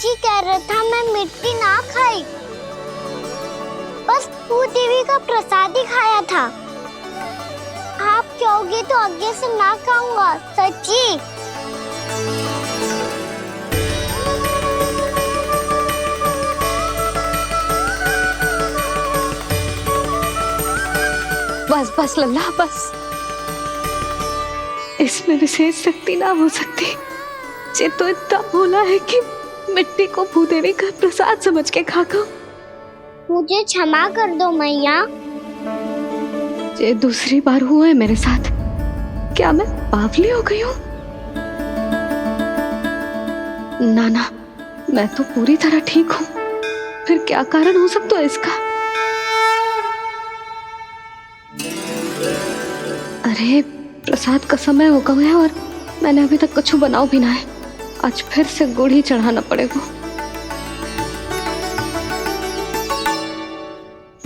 ही कह रहा था मैं मिट्टी ना खाई, बस भूदेवी का प्रसाद ही खाया था। आप कहोगे तो आगे से ना खाऊंगा, सच्ची। बस बस लल्ला बस, इसमें विशेष शक्ति ना हो सकती। ये तो इतना भोला है कि मिट्टी को भूदेवी का प्रसाद समझ के खा गो। मुझे क्षमा कर दो मैया। ये दूसरी बार हुआ है मेरे साथ। क्या मैं बावली हो गई हूँ? ना ना, मैं तो पूरी तरह ठीक हूँ। फिर क्या कारण हो सकता है इसका? अरे प्रसाद का समय हो गया है और मैंने अभी तक कुछ बनाओ भी ना है। आज फिर से गुड़ ही चढ़ाना पड़ेगा।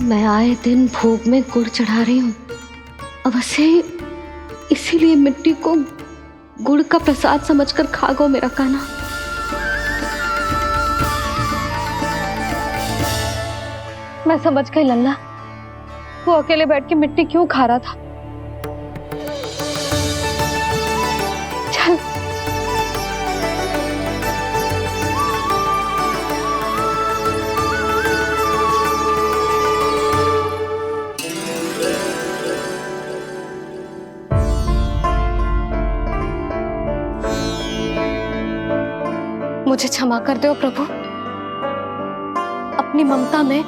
मैं आए दिन भोग में गुड़ चढ़ा रही हूँ, अवश्य इसीलिए मिट्टी को गुड़ का प्रसाद समझकर खा गो मेरा कान्हा। मैं समझ गई लल्ला, वो अकेले बैठ के मिट्टी क्यों खा रहा था। चल मुझे क्षमा कर दो प्रभु। अपनी ममता में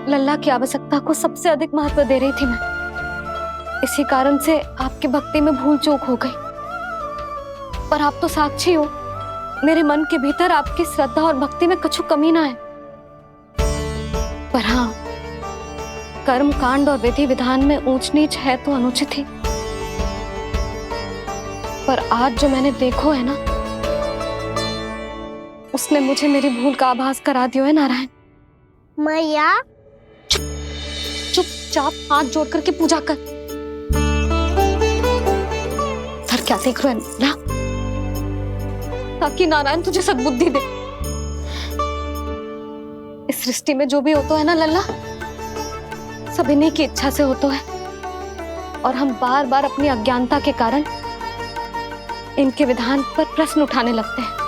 लल्ला की आवश्यकता को सबसे अधिक महत्व दे रही थी मैं। इसी कारण से आपकी भक्ति में भूल चूक हो गई। पर आप तो साक्षी हो, मेरे मन के भीतर आपकी श्रद्धा और भक्ति में कुछ कमी ना है। पर हाँ, कर्म कांड और विधि विधान में ऊंच नीच है तो अनुचित ही। पर आज जो मैंने देखो है ना, उसने मुझे मेरी भूल का आभास करा दिया है नारायण। मैया चुपचाप हाथ जोड़ करके पूजा कर। सर क्या देख रहे हैं ना, ताकि नारायण तुझे सद्बुद्धि दे। इस सृष्टि में जो भी होता है ना लल्ला, सब इन्हीं की इच्छा से होता है। और हम बार बार अपनी अज्ञानता के कारण इनके विधान पर प्रश्न उठाने लगते हैं।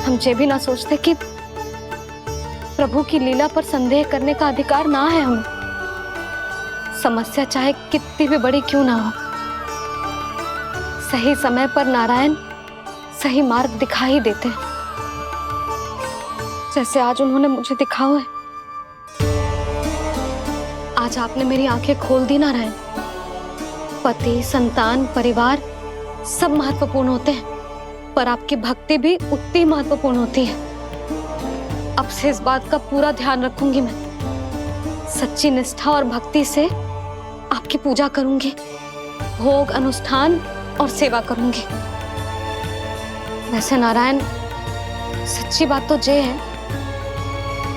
हम ये भी ना सोचते कि प्रभु की लीला पर संदेह करने का अधिकार ना है हमें। समस्या चाहे कितनी भी बड़ी क्यों ना हो, सही समय पर नारायण सही मार्ग दिखा ही देते हैं, जैसे आज उन्होंने मुझे दिखाओ है। आज आपने मेरी आंखें खोल दी नारायण। पति, संतान, परिवार सब महत्वपूर्ण होते हैं, पर आपकी भक्ति भी उतनी महत्वपूर्ण होती है। अब से इस बात का पूरा ध्यान रखूंगी मैं। सच्ची निष्ठा और भक्ति से आपकी पूजा करूंगी, भोग, अनुष्ठान और सेवा करूंगी। वैसे नारायण, सच्ची बात तो ये है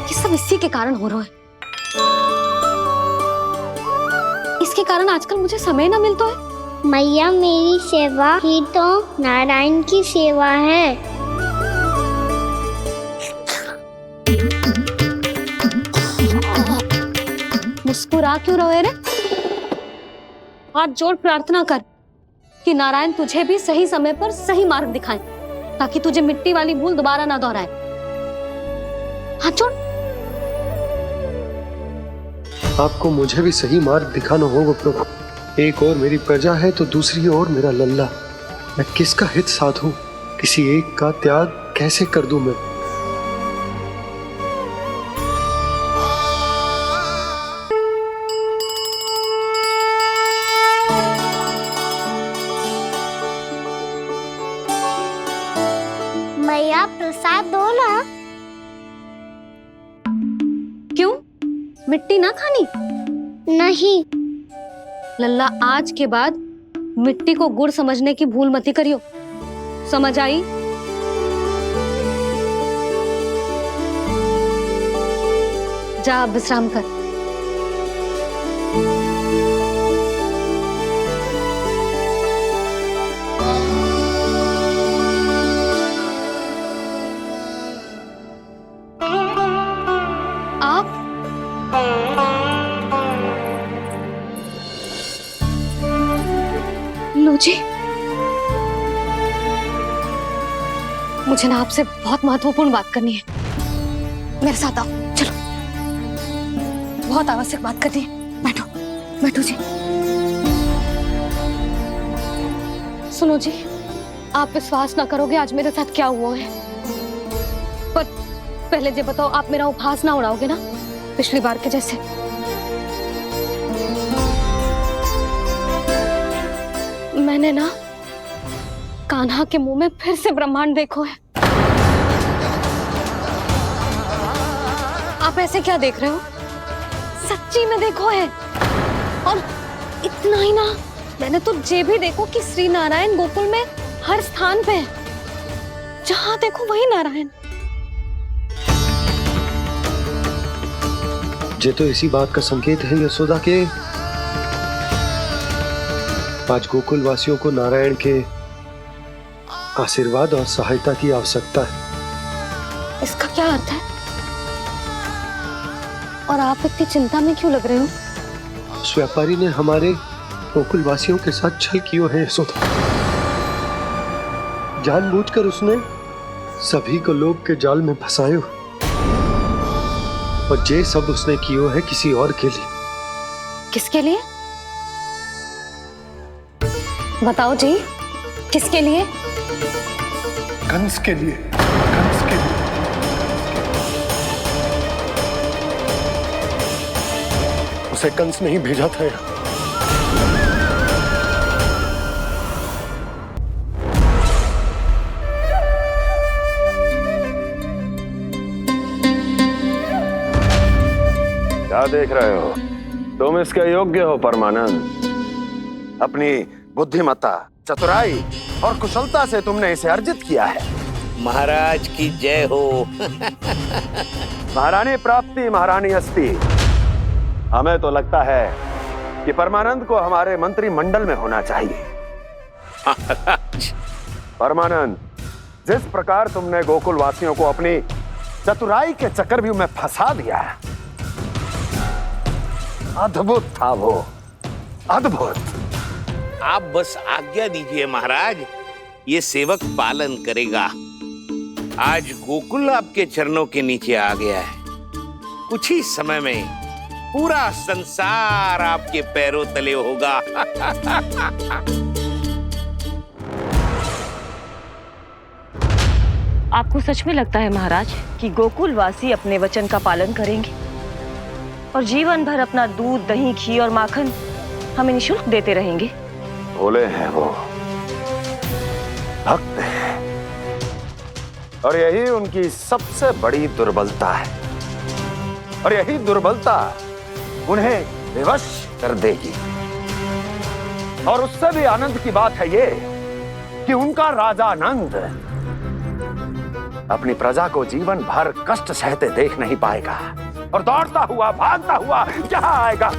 कि सब इसी के कारण हो रहा है। इसके कारण आजकल मुझे समय ना मिलता है। मैया, मेरी सेवा ही तो नारायण की सेवा है। मुस्कुरा क्यों रहे रे? हाथ जोड़ प्रार्थना कर कि नारायण तुझे भी सही समय पर सही मार्ग दिखाएं, ताकि तुझे मिट्टी वाली भूल दोबारा ना दोहराए। हाथ जोड़। आपको मुझे भी सही मार्ग दिखाना होगा प्रभु। एक और मेरी प्रजा है तो दूसरी ओर मेरा लल्ला। मैं किसका हित साधूं? किसी एक का त्याग कैसे कर दूं मैं? मैया, प्रसाद दो ना। क्यों? मिट्टी ना खानी? नहीं। लल्ला, आज के बाद मिट्टी को गुड़ समझने की भूल मती करियो। समझ आई? जा विश्राम कर। बाबूजी, मुझे ना आपसे बहुत महत्वपूर्ण बात करनी है। मेरे साथ आओ, चलो। बहुत आवश्यक बात करनी है। बैठो, बैठो जी। सुनो जी, आप विश्वास ना करोगे आज मेरे साथ क्या हुआ है। पर पहले ये बताओ, आप मेरा उपहास ना उड़ाओगे ना पिछली बार के जैसे? मैंने ना कान्हा के मुंह में फिर से ब्रह्मांड देखो है। आप ऐसे क्या देख रहे हो? सच्ची में देखो है। और इतना ही ना, मैंने तो ये भी देखो कि श्री नारायण गोकुल में हर स्थान पे है, जहां देखो वही नारायण। ये तो इसी बात का संकेत है यशोदा के आज गोकुल वासियों को नारायण के आशीर्वाद और सहायता की आवश्यकता है। इसका क्या अर्थ है? और आप इतनी चिंता में क्यों लग रहे हो? उस व्यापारी ने हमारे गोकुल वासियों के साथ छल किया है यशोदा। जानबूझकर उसने सभी को लोभ के जाल में फंसायो, और ये सब उसने किया है किसी और के लिए। किसके लिए? बताओ जी, किसके लिए? कंस के लिए, कंस के लिए। उसे कंस नहीं भेजा था यहाँ। क्या देख रहे हो? तुम इसके योग्य हो परमानंद। अपनी बुद्धिमत्ता, चतुराई और कुशलता से तुमने इसे अर्जित किया है। महाराज की जय हो। महारानी प्राप्ति महारानी अस्ति। हमें तो लगता है कि परमानंद को हमारे मंत्रिमंडल में होना चाहिए। परमानंद, जिस प्रकार तुमने गोकुल वासियों को अपनी चतुराई के चक्रव्यूह में फंसा दिया है, अद्भुत था वो, अद्भुत। आप बस आज्ञा दीजिए महाराज, ये सेवक पालन करेगा। आज गोकुल आपके चरणों के नीचे आ गया है। कुछ ही समय में पूरा संसार आपके पैरों तले होगा। आपको सच में लगता है महाराज कि गोकुल वासी अपने वचन का पालन करेंगे और जीवन भर अपना दूध, दही, घी और माखन हमें निःशुल्क देते रहेंगे? भोले हैं वो, भक्त हैं, और यही उनकी सबसे बड़ी दुर्बलता है। और यही दुर्बलता उन्हें विवश कर देगी। और उससे भी आनंद की बात है ये कि उनका राजा नंद अपनी प्रजा को जीवन भर कष्ट सहते देख नहीं पाएगा और दौड़ता हुआ, भागता हुआ यहाँ आएगा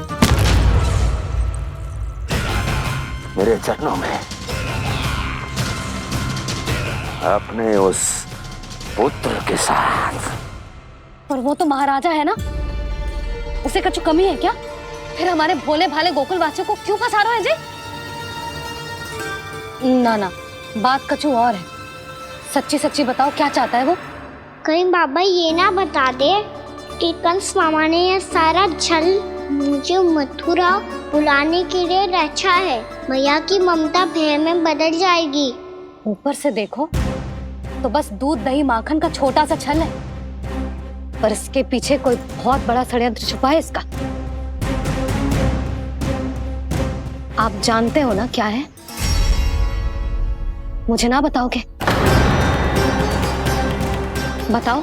मेरे चरणों में, अपने उस पुत्र के साथ। पर वो तो महाराजा है ना, उसे कुछ कमी है क्या? फिर हमारे भोले भाले गोकुल वासियों को क्यों फंसा रहे हैं जी? ना ना, बात कछु और है। सच्ची सच्ची बताओ, क्या चाहता है वो? कहीं बाबा ये ना बता दे कि कंस मामा ने यह सारा छल मुझे मथुरा बुलाने के लिए रचा है। मैया की ममता भय में बदल जाएगी। ऊपर से देखो तो बस दूध, दही, माखन का छोटा सा छल है, पर इसके पीछे कोई बहुत बड़ा षड्यंत्र छुपा है इसका। आप जानते हो ना क्या है? मुझे ना बताओगे? बताओ,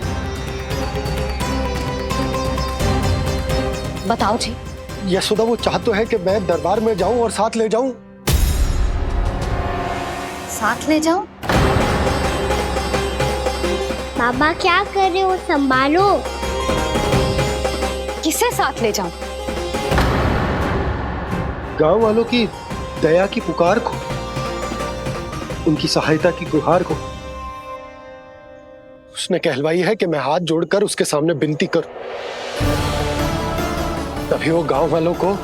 बताओ जी। यशोदा, वो चाहता है कि मैं दरबार में जाऊं और साथ ले जाऊं। साथ ले जाऊं? बाबा क्या कर रहे हो, संभालो। किसे साथ ले जाऊं? गांव वालों की दया की पुकार को, उनकी सहायता की गुहार को। उसने कहलवाई है कि मैं हाथ जोड़कर उसके सामने विनती करूं, तभी वो गांव वालों को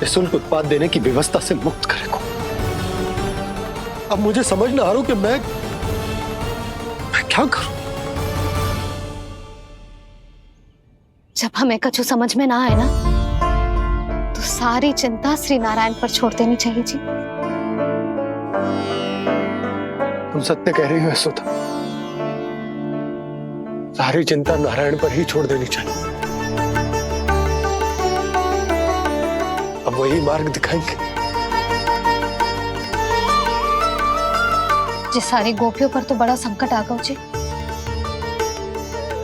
निःशुल्क उत्पाद देने की व्यवस्था से मुक्त करे को। अब मुझे समझ ना आ रहा कि मैं क्या करूं। जब हमें कछु समझ में ना आए ना, तो सारी चिंता श्री नारायण पर छोड़ देनी चाहिए जी। तुम सत्य कह रही हो यशोदा, सारी चिंता नारायण पर ही छोड़ देनी चाहिए। अब वही मार्ग दिखाएंगे। जी सारी गोपियों पर तो बड़ा संकट आ गया जी।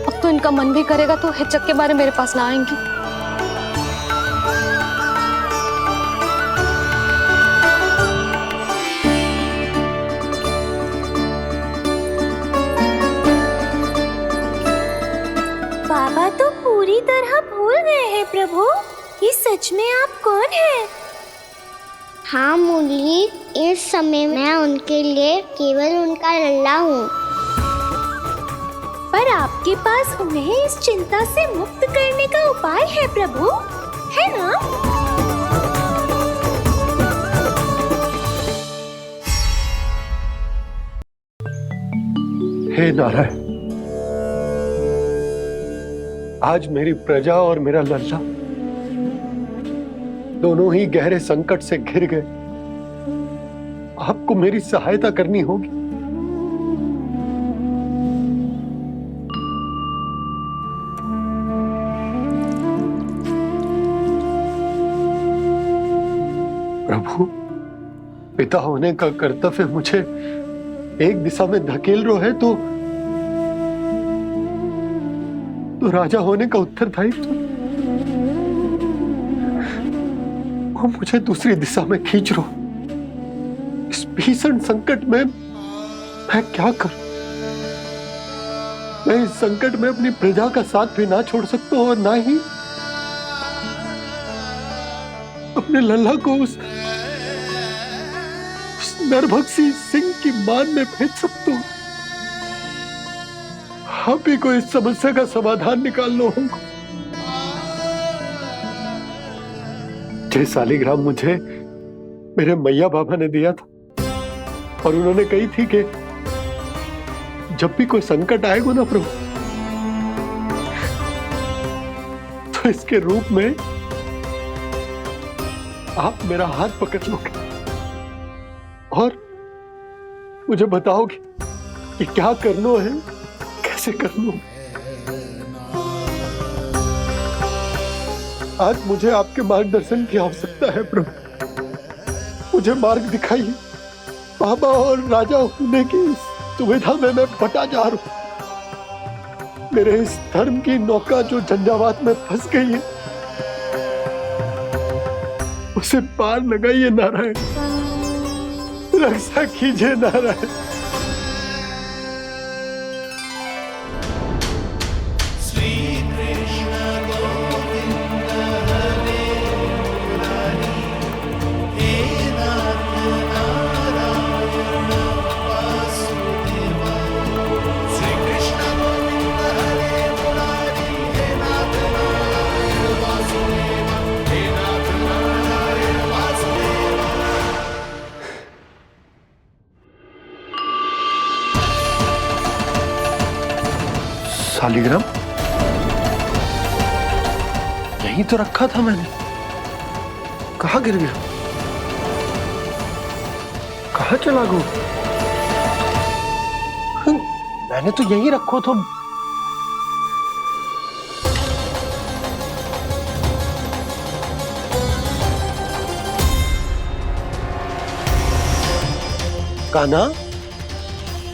अब तो इनका मन भी करेगा तो हिचक के बारे मेरे पास ना आएंगी। बाबा तो पूरी तरह भूल गए हैं प्रभु, ये सच में आप कौन हैं? हाँ मुरली, इस समय मैं उनके लिए केवल उनका लल्ला हूँ। पर आपके पास उन्हें इस चिंता से मुक्त करने का उपाय है प्रभु, है ना? हे नारायण, आज मेरी प्रजा और मेरा लल्ला दोनों ही गहरे संकट से घिर गए। आपको मेरी सहायता करनी होगी। प्रभु, पिता होने का कर्तव्य मुझे एक दिशा में धकेल रहा है तो राजा होने का उत्तरदायित्व वो मुझे दूसरी दिशा में खींच रो। इस भीषण संकट में मैं क्या करूं? मैं इस संकट में अपनी प्रजा का साथ भी ना छोड़ सकता हूं और ना ही अपने लल्ला को उस नरभक्षी सिंह की मान में भेज सकता हूं। आप ही को इस समस्या का समाधान निकालना होगा। जे शालिग्राम मुझे मेरे मैया बाबा ने दिया था और उन्होंने कही थी कि जब भी कोई संकट आएगा ना प्रभु, तो इसके रूप में आप मेरा हाथ पकड़ लोगे और मुझे बताओगे कि क्या करना है, कैसे करना है। आज मुझे आपके मार्गदर्शन की आवश्यकता है प्रभु। मुझे मार्ग दिखाइए। बाबा और राजा होने की सुविधा में मैं फटा जा रहा हूं। मेरे इस धर्म की नौका जो झंझावात में फंस गई है, उसे पार लगाइए नारायण, रक्षा कीजिए नारायण। शालिग्राम यहीं तो रखा था मैंने, कहाँ गिर गया? कहाँ चला गया? मैंने तो यहीं रखो था। कान्हा,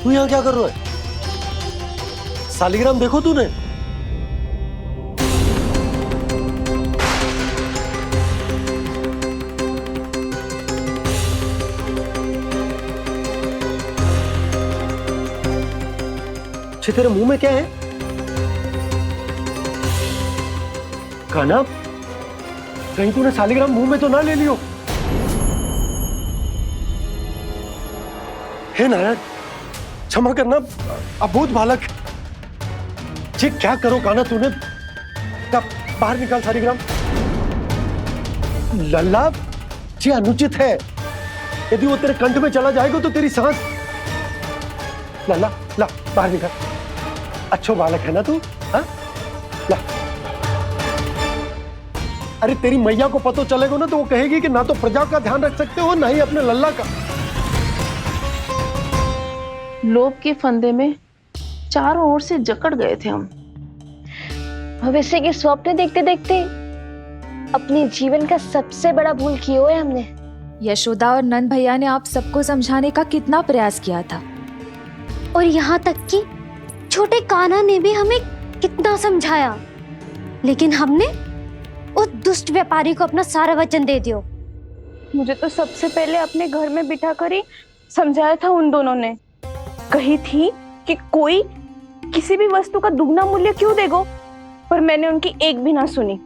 तू यहाँ क्या कर रहा है? शालिग्राम देखो तूने? अच्छे, तेरे मुंह में क्या है? कान्हा, कहीं तूने शालिग्राम मुंह में तो ना ले लियो? हे नारायण, क्षमा करना, अबोध बालक। जी क्या करो कान्हा तूने? बाहर निकाल शालिग्राम। लल्ला, ये अनुचित है। यदि वो तेरे कंठ में चला जाएगा तो तेरी सांस। लल्ला, ला बाहर निकल। अच्छो बालक है ना तू? हाँ, ला। अरे तेरी मैया को पता चलेगा ना तो वो कहेगी कि ना तो प्रजा का ध्यान रख सकते हो ना ही अपने लल्ला का। लोभ के फंदे में चारों ओर से जकड़ गए थे हम। भविष्य के स्वप्न देखते देखते अपने जीवन का सबसे बड़ा भूल किया है हमने। यशोदा और नंद भैया ने आप सबको समझाने का कितना प्रयास किया था, और यहाँ तक कि छोटे कान्हा ने भी हमें कितना समझाया, लेकिन हमने उस दुष्ट व्यापारी को अपना सारा वचन दे दिया। मुझे तो सबसे पहले अपने घर में बिठा कर ही समझाया था उन दोनों ने। कही थी कि कोई किसी भी वस्तु का दुगना मूल्य क्यों देगा, पर मैंने उनकी एक भी ना सुनी।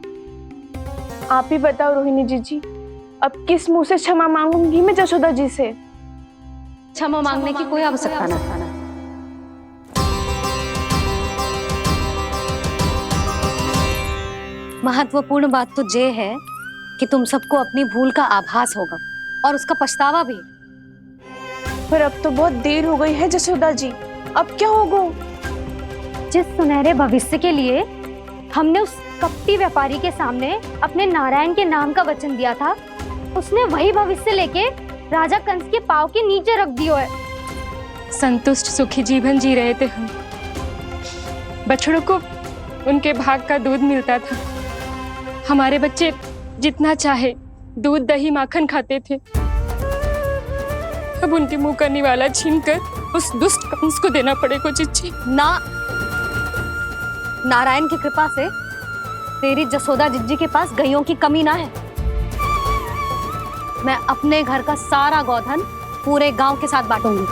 आप ही बताओ रोहिणी जी, अब किस मुंह से क्षमा मांगूंगी मैं जशोदा जी से? क्षमा मांगने की कोई आवश्यकता ना था। महत्वपूर्ण बात तो ये है कि तुम सबको अपनी भूल का आभास होगा और उसका पछतावा भी। पर अब तो बहुत देर हो गई है जशोदा जी, अब क्या होगा? जिस सुनहरे भविष्य के लिए हमने उस कपटी व्यापारी के सामने अपने नारायण के नाम का वचन दिया था, उसने वही भविष्य लेके राजा कंस के पांव के नीचे रख दिया है। संतुष्ट सुखी जीवन जी रहे थे हम। बछड़ों को उनके भाग का दूध मिलता था। हमारे बच्चे जितना चाहे दूध दही माखन खाते थे। अब उनके मुंह का निवाला छीनकर उस दुष्ट कंस को देना पड़ेगा चिच्ची। ना, नारायण की कृपा से तेरी जसोदा जिज्जी के पास गैयों की कमी ना है। मैं अपने घर का सारा गोधन पूरे गांव के साथ बांटूंगी।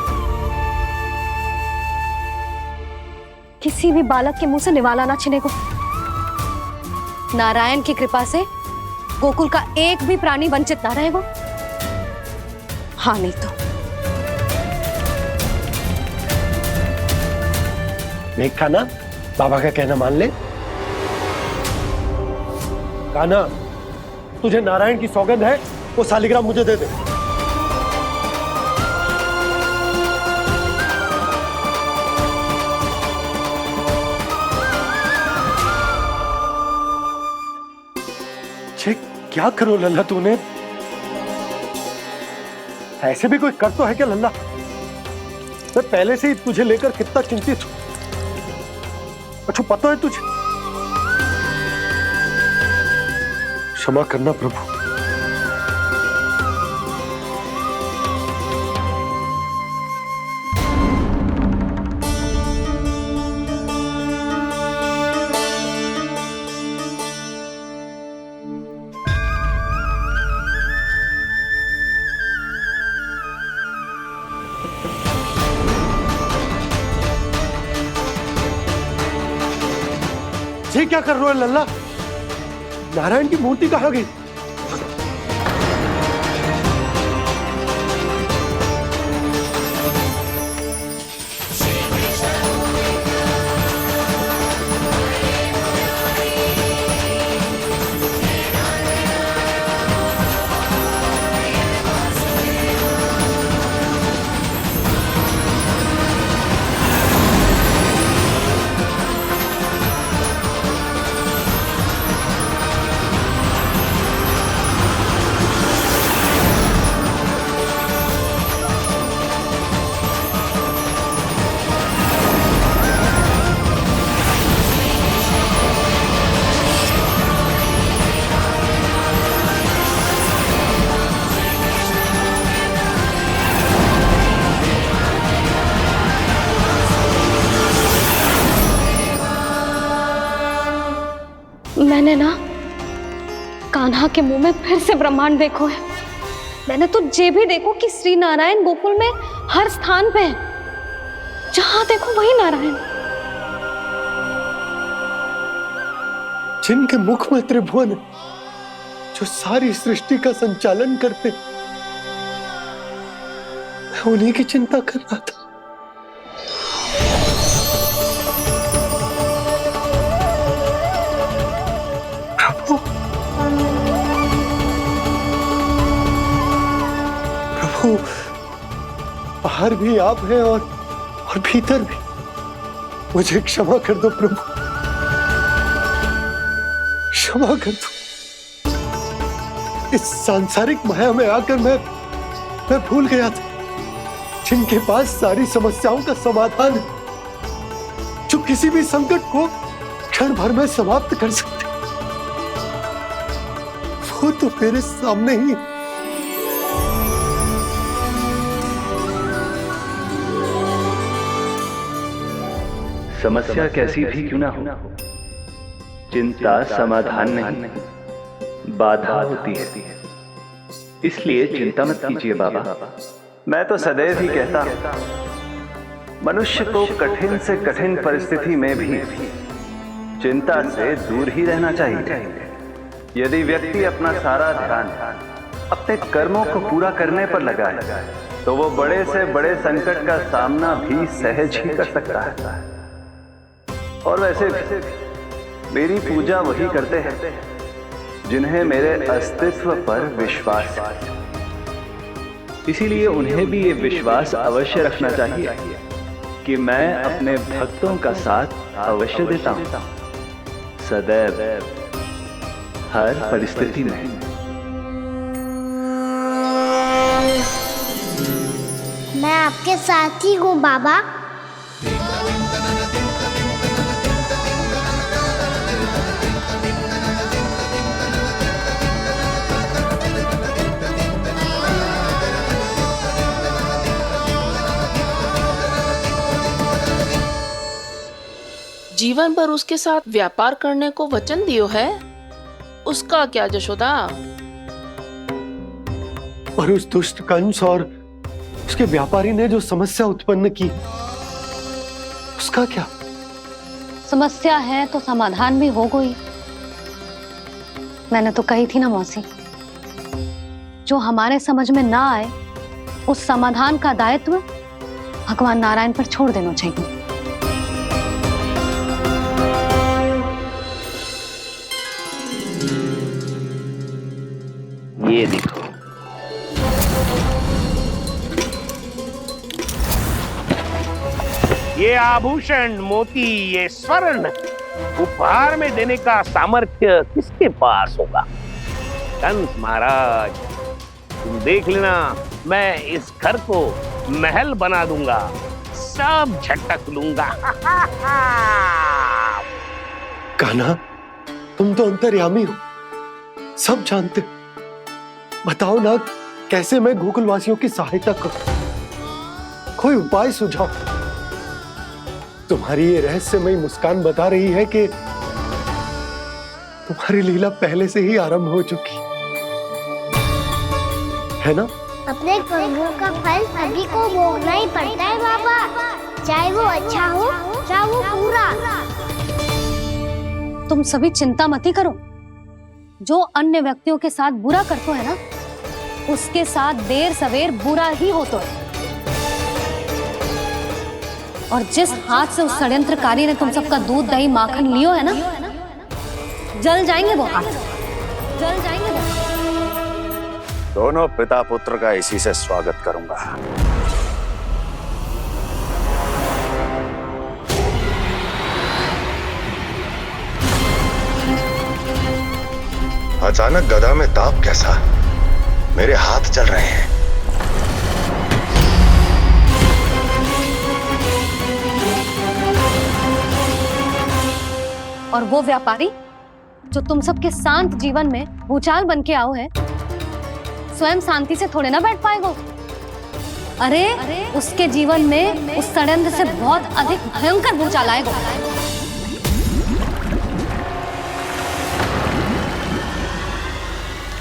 किसी भी बालक के मुंह से निवाला ना छिने को। नारायण की कृपा से गोकुल का एक भी प्राणी वंचित ना रहेगा। हाँ नहीं तो देख कान्हा, बाबा का कहना मान ले। कान्हा, तुझे नारायण की सौगंध है, वो शालिग्राम मुझे दे दे। छे, क्या करो लल्ला तूने? ऐसे भी कोई कर तो है क्या लल्ला? मैं पहले से ही तुझे लेकर कितना चिंतित हूं। अच्छा पता है तुझे? क्षमा करना प्रभु। ये क्या कर रहे हो लल्ला? नारायण की मूर्ति कहाँ गई? मैंने ना कान्हा के मुंह में फिर से ब्रह्मांड देखो है। मैंने तो ये भी देखो कि श्री नारायण गोकुल में हर स्थान पे है। जहां देखो वही नारायण। जिनके मुख में त्रिभुवन है, जो सारी सृष्टि का संचालन करते, मैं उन्हीं की चिंता कर रहा था। प्रभु बाहर भी आप हैं और भीतर भी। मुझे क्षमा कर दो प्रभु, क्षमा कर दो। इस सांसारिक माया में आकर मैं भूल गया था जिनके पास सारी समस्याओं का समाधान है, जो किसी भी संकट को क्षण भर में समाप्त कर सकते, वो तो मेरे सामने ही है। समस्या कैसी भी क्यों ना हो, चिंता समाधान नहीं, बाधा होती है। इसलिए चिंता मत कीजिए बाबा। मैं तो सदैव ही कहता हूं, मनुष्य को कठिन से कठिन परिस्थिति में भी चिंता से दूर ही रहना चाहिए। यदि व्यक्ति अपना सारा ध्यान अपने कर्मों को पूरा करने पर लगाए, तो वो बड़े से बड़े संकट का सामना भी सहज ही कर सकता है। और वैसे भी मेरी पूजा वही करते हैं जिन्हें मेरे अस्तित्व पर विश्वास है। इसीलिए उन्हें भी ये विश्वास अवश्य रखना चाहिए कि मैं अपने भक्तों का साथ अवश्य देता हूं, सदैव, हर परिस्थिति में। मैं आपके साथ ही हूँ बाबा। जीवन भर उसके साथ व्यापार करने को वचन दियो है, उसका क्या जशोदा? और उस दुष्ट कंस और उसके व्यापारी ने जो समस्या उत्पन्न की, उसका क्या? समस्या है तो समाधान भी हो गई। मैंने तो कही थी ना मौसी, जो हमारे समझ में ना आए उस समाधान का दायित्व भगवान नारायण पर छोड़ देना चाहिए। ये देखो, ये आभूषण, मोती, ये स्वर्ण उपहार में देने का सामर्थ्य किसके पास होगा? कंस महाराज, तुम देख लेना, मैं इस घर को महल बना दूंगा, सब झटक लूंगा। कान्हा, तुम तो अंतर्यामी हो, सब जानते हो। बताओ ना, कैसे मैं गोकुलवासियों की सहायता करूं? कोई उपाय सुझाओ। तुम्हारी ये रहस्यमयी मुस्कान बता रही है कि तुम्हारी लीला पहले से ही आरंभ हो चुकी है ना? अपने कर्मों का फल सभी को भोगना ही पड़ता है बाबा, चाहे वो अच्छा हो चाहे वो बुरा। तुम सभी चिंता मत ही करो। जो अन्य व्यक्तियों के साथ बुरा करते है ना, उसके साथ देर सवेर बुरा ही होता है। और जिस हाथ से उस षड्यंत्रकारी ने तुम सबका दूध दही माखन लियो है ना, जल जाएंगे वो हाथ, जल जाएंगे वो। दोनों पिता पुत्र का इसी से स्वागत करूंगा। अचानक गदा में ताप कैसा? मेरे हाथ चल रहे हैं। और वो व्यापारी जो तुम सबके शांत जीवन में भूचाल बन के आओ है, स्वयं शांति से थोड़े ना बैठ पाएगा। अरे उसके जीवन में उस षड्यंत्र से बहुत अधिक भयंकर भूचाल आएगा।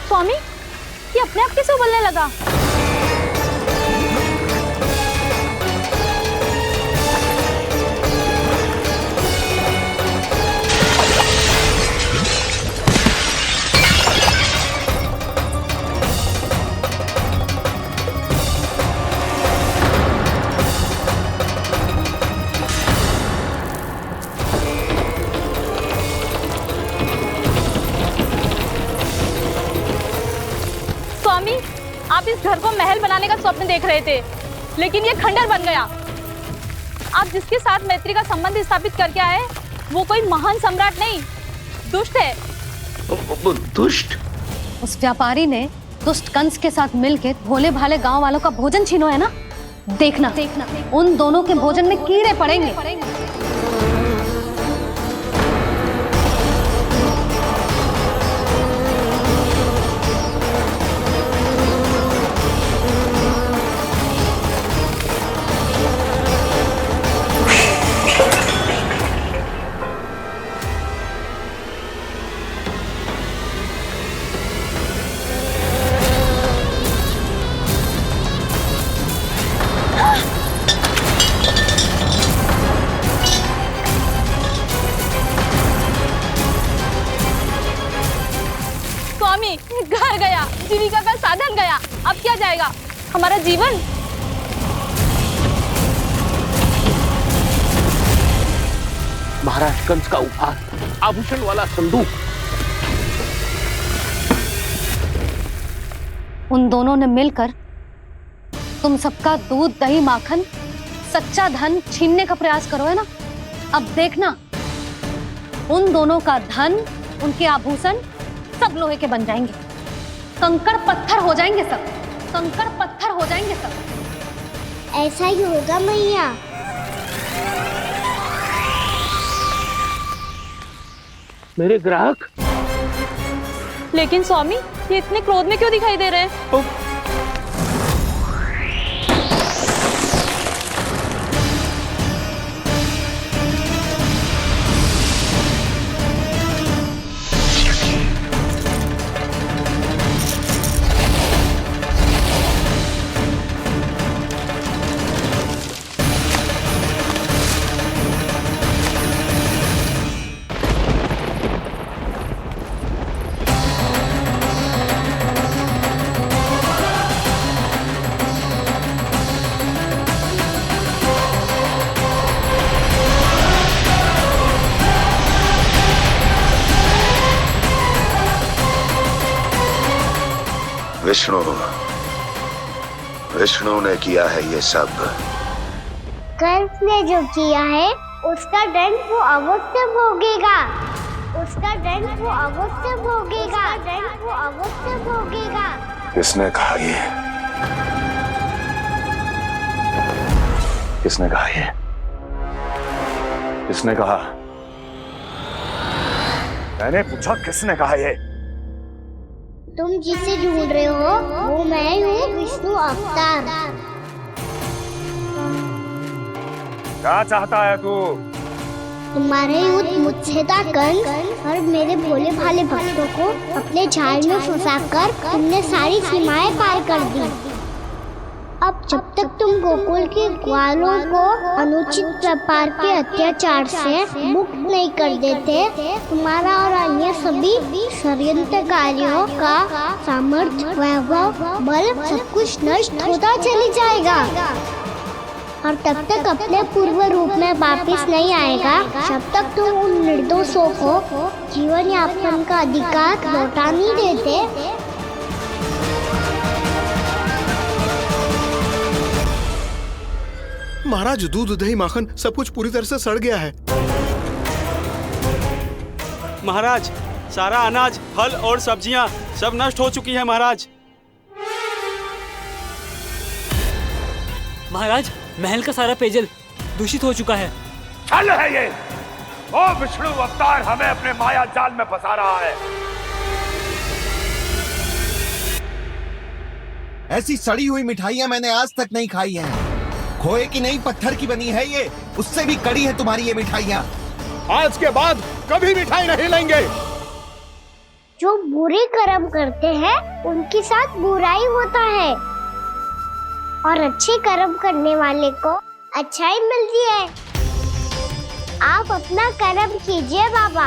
स्वामी, ये अपने आप कैसे उबलने लगा? स्वामी, आप इस घर को महल बनाने का स्वप्न देख रहे थे, लेकिन ये खंडर बन गया। आप जिसके साथ मैत्री का संबंध स्थापित करके आए, वो कोई महान सम्राट नहीं, दुष्ट है। दुष्ट? उस व्यापारी ने दुष्ट कंस के साथ मिलकर भोले भाले गांव वालों का भोजन छीनो है ना। देखना उन दोनों के भोजन में कीड़े पड़ेंगे। घर गया, जीविका का साधन गया, अब क्या जाएगा हमारा जीवन? महाराज कंस का उपहार, आभूषण वाला संदूक। उन दोनों ने मिलकर तुम सबका दूध, दही, माखन, सच्चा धन छीनने का प्रयास करो है ना। अब देखना उन दोनों का धन, उनके आभूषण सब लोहे के बन जाएंगे, कंकड़ पत्थर हो जाएंगे सब, कंकड़ पत्थर हो जाएंगे सब। ऐसा ही होगा मैया। मेरे ग्राहक? लेकिन स्वामी, ये इतने क्रोध में क्यों दिखाई दे रहे हैं? विष्णु ने किया है ये सब। कंस ने जो किया है उसका दंड वो अवश्य भोगेगा, उसका दंड वो अवश्य भोगेगा, दंड वो अवश्य भोगेगा। किसने कहा ये? किसने कहा ये? किसने कहा? मैंने पूछा किसने कहा ये? तुम जिसे ढूंढ रहे हो वो मैं हूँ, विष्णु अवतार। क्या चाहता है तू? तुम्हारे युद्ध मुझसे था कंस, और मेरे भोले भाले भक्तों को अपने जाल में फंसाकर तुमने सारी सीमाएं पार कर दी। अब जब तक तुम गोकुल के ग्वालों को अनुचित प्रकार के अत्याचार से मुक्त नहीं कर देते, तुम्हारा और अन्य सभी षड्यंत्रकारियों का सामर्थ्य, वैभव, बल सब कुछ नष्ट होता चली जाएगा, और तब तक अपने पूर्व रूप में वापस नहीं आएगा जब तक तुम उन निर्दोषों को जीवन यापन का अधिकार लौटा नहीं देते। महाराज, दूध, दही, माखन सब कुछ पूरी तरह से सड़ गया है। महाराज, सारा अनाज, फल और सब्जियां सब नष्ट हो चुकी है महाराज। महाराज, महल का सारा पेयजल दूषित हो चुका है। छल है ये। ओ विष्णु अवतार हमें अपने माया जाल में फंसा रहा है। ऐसी सड़ी हुई मिठाइयां मैंने आज तक नहीं खाई हैं। खोए की नहीं, पत्थर की बनी है ये, उससे भी कड़ी है तुम्हारी ये मिठाइयां। आज के बाद कभी मिठाई नहीं लेंगे। जो बुरे कर्म करते हैं उनके साथ बुराई होता है, और अच्छे कर्म करने वाले को अच्छाई मिलती है। आप अपना कर्म कीजिए बाबा,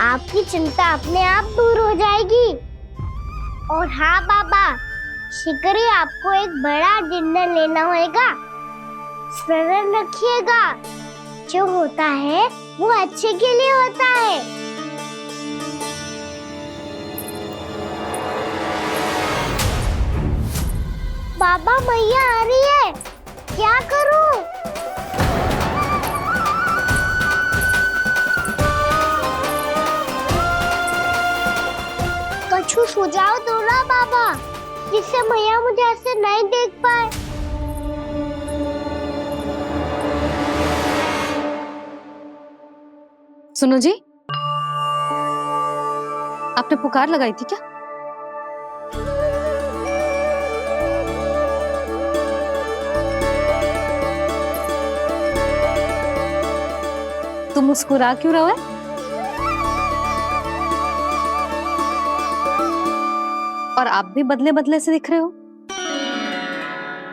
आपकी चिंता अपने आप दूर हो जाएगी। और हाँ बाबा, शीघ्र ही आपको एक बड़ा निर्णय लेना होगा। स्मरण रखिएगा, जो होता है वो अच्छे के लिए होता है। बाबा मैया आ रही है, क्या करूं? कुछ सुझाव दो ना बाबा, जिससे मैया मुझे ऐसे नहीं देख पाए। सुनो जी, आपने पुकार लगाई थी क्या? तुम मुस्कुरा क्यों रहे हो? और आप भी बदले बदले से दिख रहे हो।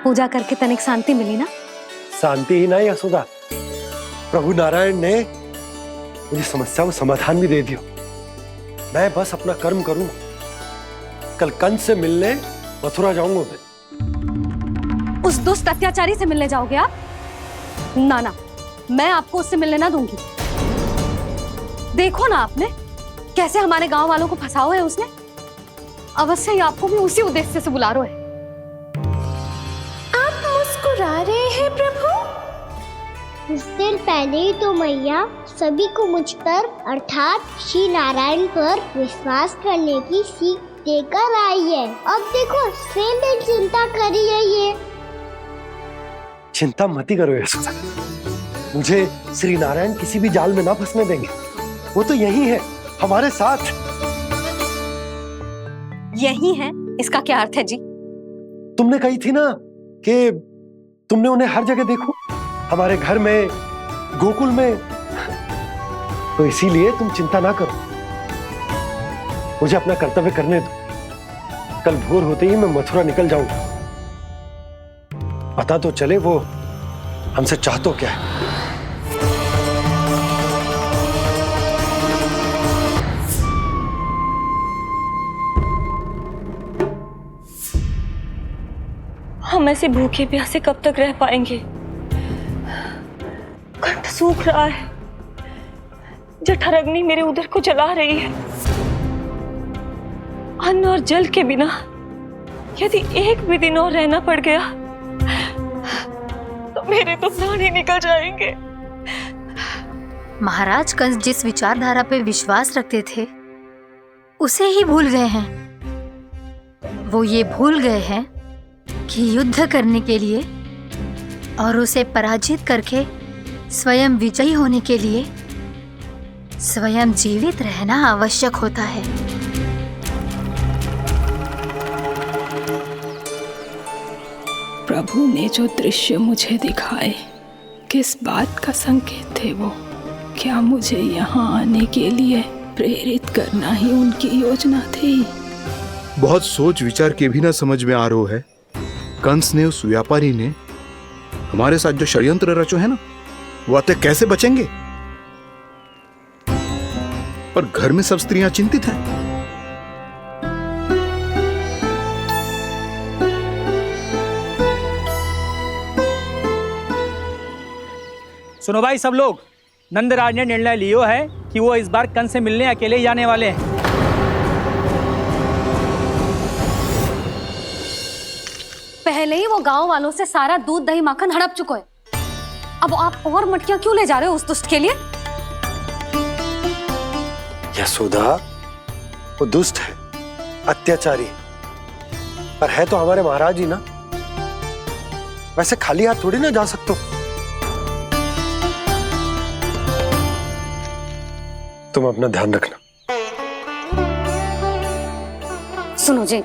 पूजा करके तनिक शांति मिली ना? शांति ही नहीं यशोदा, प्रभु नारायण ने मुझे समस्या को समाधान भी दे दिया। मैं बस अपना कर्म करूं। कल कंस से मिलने मथुरा जाऊंगा मैं। उस दुष्ट अत्याचारी से मिलने जाओगे आप? ना ना, मैं आपको उससे मिलने ना दूंगी। देखो ना आपने कैसे हमारे गांव वालों को फंसाओ है उसने। अवश्य ही आपको भी उसी उद्देश्य से बुला रहा है। आप मुस्कुरा रहे हैं प्रभु? कुछ देर पहले ही तो मैया सभी को मुझ पर अर्थात श्री नारायण पर विश्वास करने की सीख देकर आई है। अब देखो स्वयं भी चिंता करी है ये। चिंता मत ही करो यशोदा, मुझे श्री नारायण किसी भी जाल में ना फंसने देंगे। वो तो यही है हमारे साथ। यही है, इसका क्या अर्थ है जी? तुमने कही थी ना कि तुमने उन्हें हर जगह देखो, हमारे घर में, गोकुल में, तो इसीलिए तुम चिंता ना करो। मुझे अपना कर्तव्य करने दो। कल भोर होते ही मैं मथुरा निकल जाऊंगा। पता तो चले वो हमसे चाहतो क्या है। हम ऐसे भूखे प्यासे कब तक रह पाएंगे? कंठ सूख रहा है, जठराग्नि मेरे उदर को जला रही है। अन्न और जल के बिना यदि एक भी दिन और रहना पड़ गया तो मेरे तो प्राण ही निकल जाएंगे। महाराज कंस जिस विचारधारा पे विश्वास रखते थे उसे ही भूल गए हैं। वो ये भूल गए हैं कि युद्ध करने के लिए और उसे पराजित करके स्वयं विजयी होने के लिए स्वयं जीवित रहना आवश्यक होता है। प्रभु ने जो दृश्य मुझे दिखाए, किस बात का संकेत थे वो? क्या मुझे यहाँ आने के लिए प्रेरित करना ही उनकी योजना थी? बहुत सोच विचार के भी ना समझ में आ रहा है। कंस ने, उस व्यापारी ने हमारे साथ जो षड्यंत्र रचो है ना, वो आते कैसे बचेंगे? पर घर में सब स्त्रियां चिंतित हैं। सुनो भाई सब लोग, नंदराज ने निर्णय लियो है कि वो इस बार कंस से मिलने अकेले ही जाने वाले हैं। पहले ही वो गांव वालों से सारा दूध दही माखन हड़प चुके हैं। अब आप और मटकियां क्यों ले जा रहे हो उस दुष्ट के लिए? यशोदा, वो दुष्ट है, अत्याचारी, पर है तो हमारे महाराज ही ना। वैसे खाली हाथ थोड़ी ना जा सकते। तुम अपना ध्यान रखना। सुनो जी,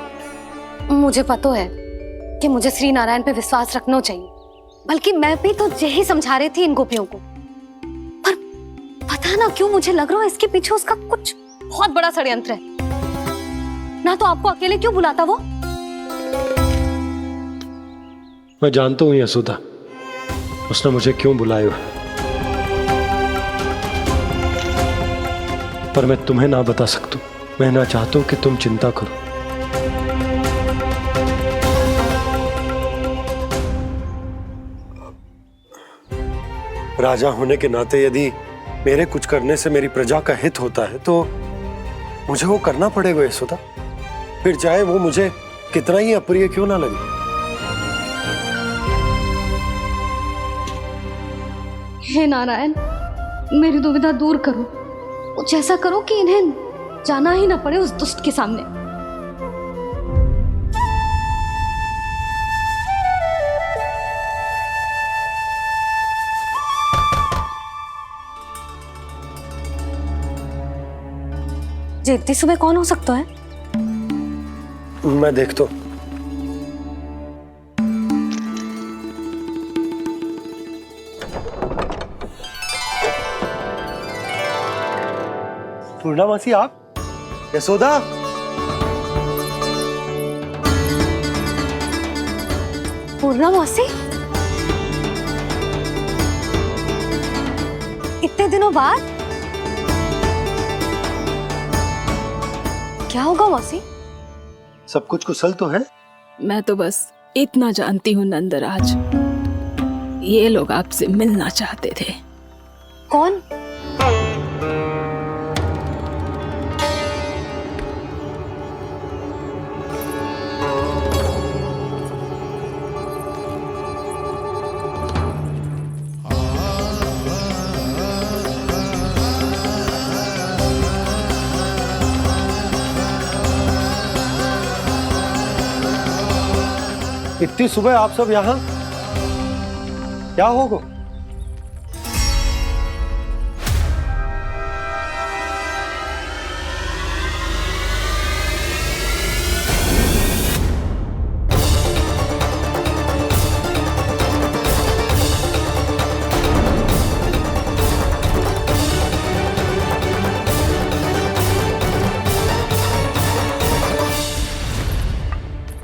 मुझे पता है कि मुझे श्री नारायण पे विश्वास रखना चाहिए, बल्कि मैं भी तो यही समझा रही थी इन गोपियों को। पर पता ना क्यों मुझे लग रहा है इसके पीछे उसका कुछ बहुत बड़ा षड्यंत्र है। ना तो आपको अकेले क्यों बुलाता वो? मैं जानता हूं यशोदा, उसने मुझे क्यों बुलाया, पर मैं तुम्हें ना बता सकता। मैं ना चाहता हूं कि तुम चिंता करो। राजा होने के नाते यदि मेरे कुछ करने से मेरी प्रजा का हित होता है तो मुझे वो करना पड़ेगा यशोदा, फिर चाहे वो मुझे कितना ही अप्रिय क्यों ना लगे। हे नारायण, मेरी दुविधा दूर करो। कुछ ऐसा करो कि इन्हें जाना ही ना पड़े उस दुष्ट के सामने। जी इतनी सुबह कौन हो सकता है? मैं देखता हूं। पूर्णा मासी, आप? यशोदा? पूर्णा मासी, इतने दिनों बाद? क्या होगा मौसी? सब कुछ कुशल तो है? मैं तो बस इतना जानती हूँ नंदराज, ये लोग आपसे मिलना चाहते थे। कौन? इतनी सुबह आप सब यहाँ? क्या होगा?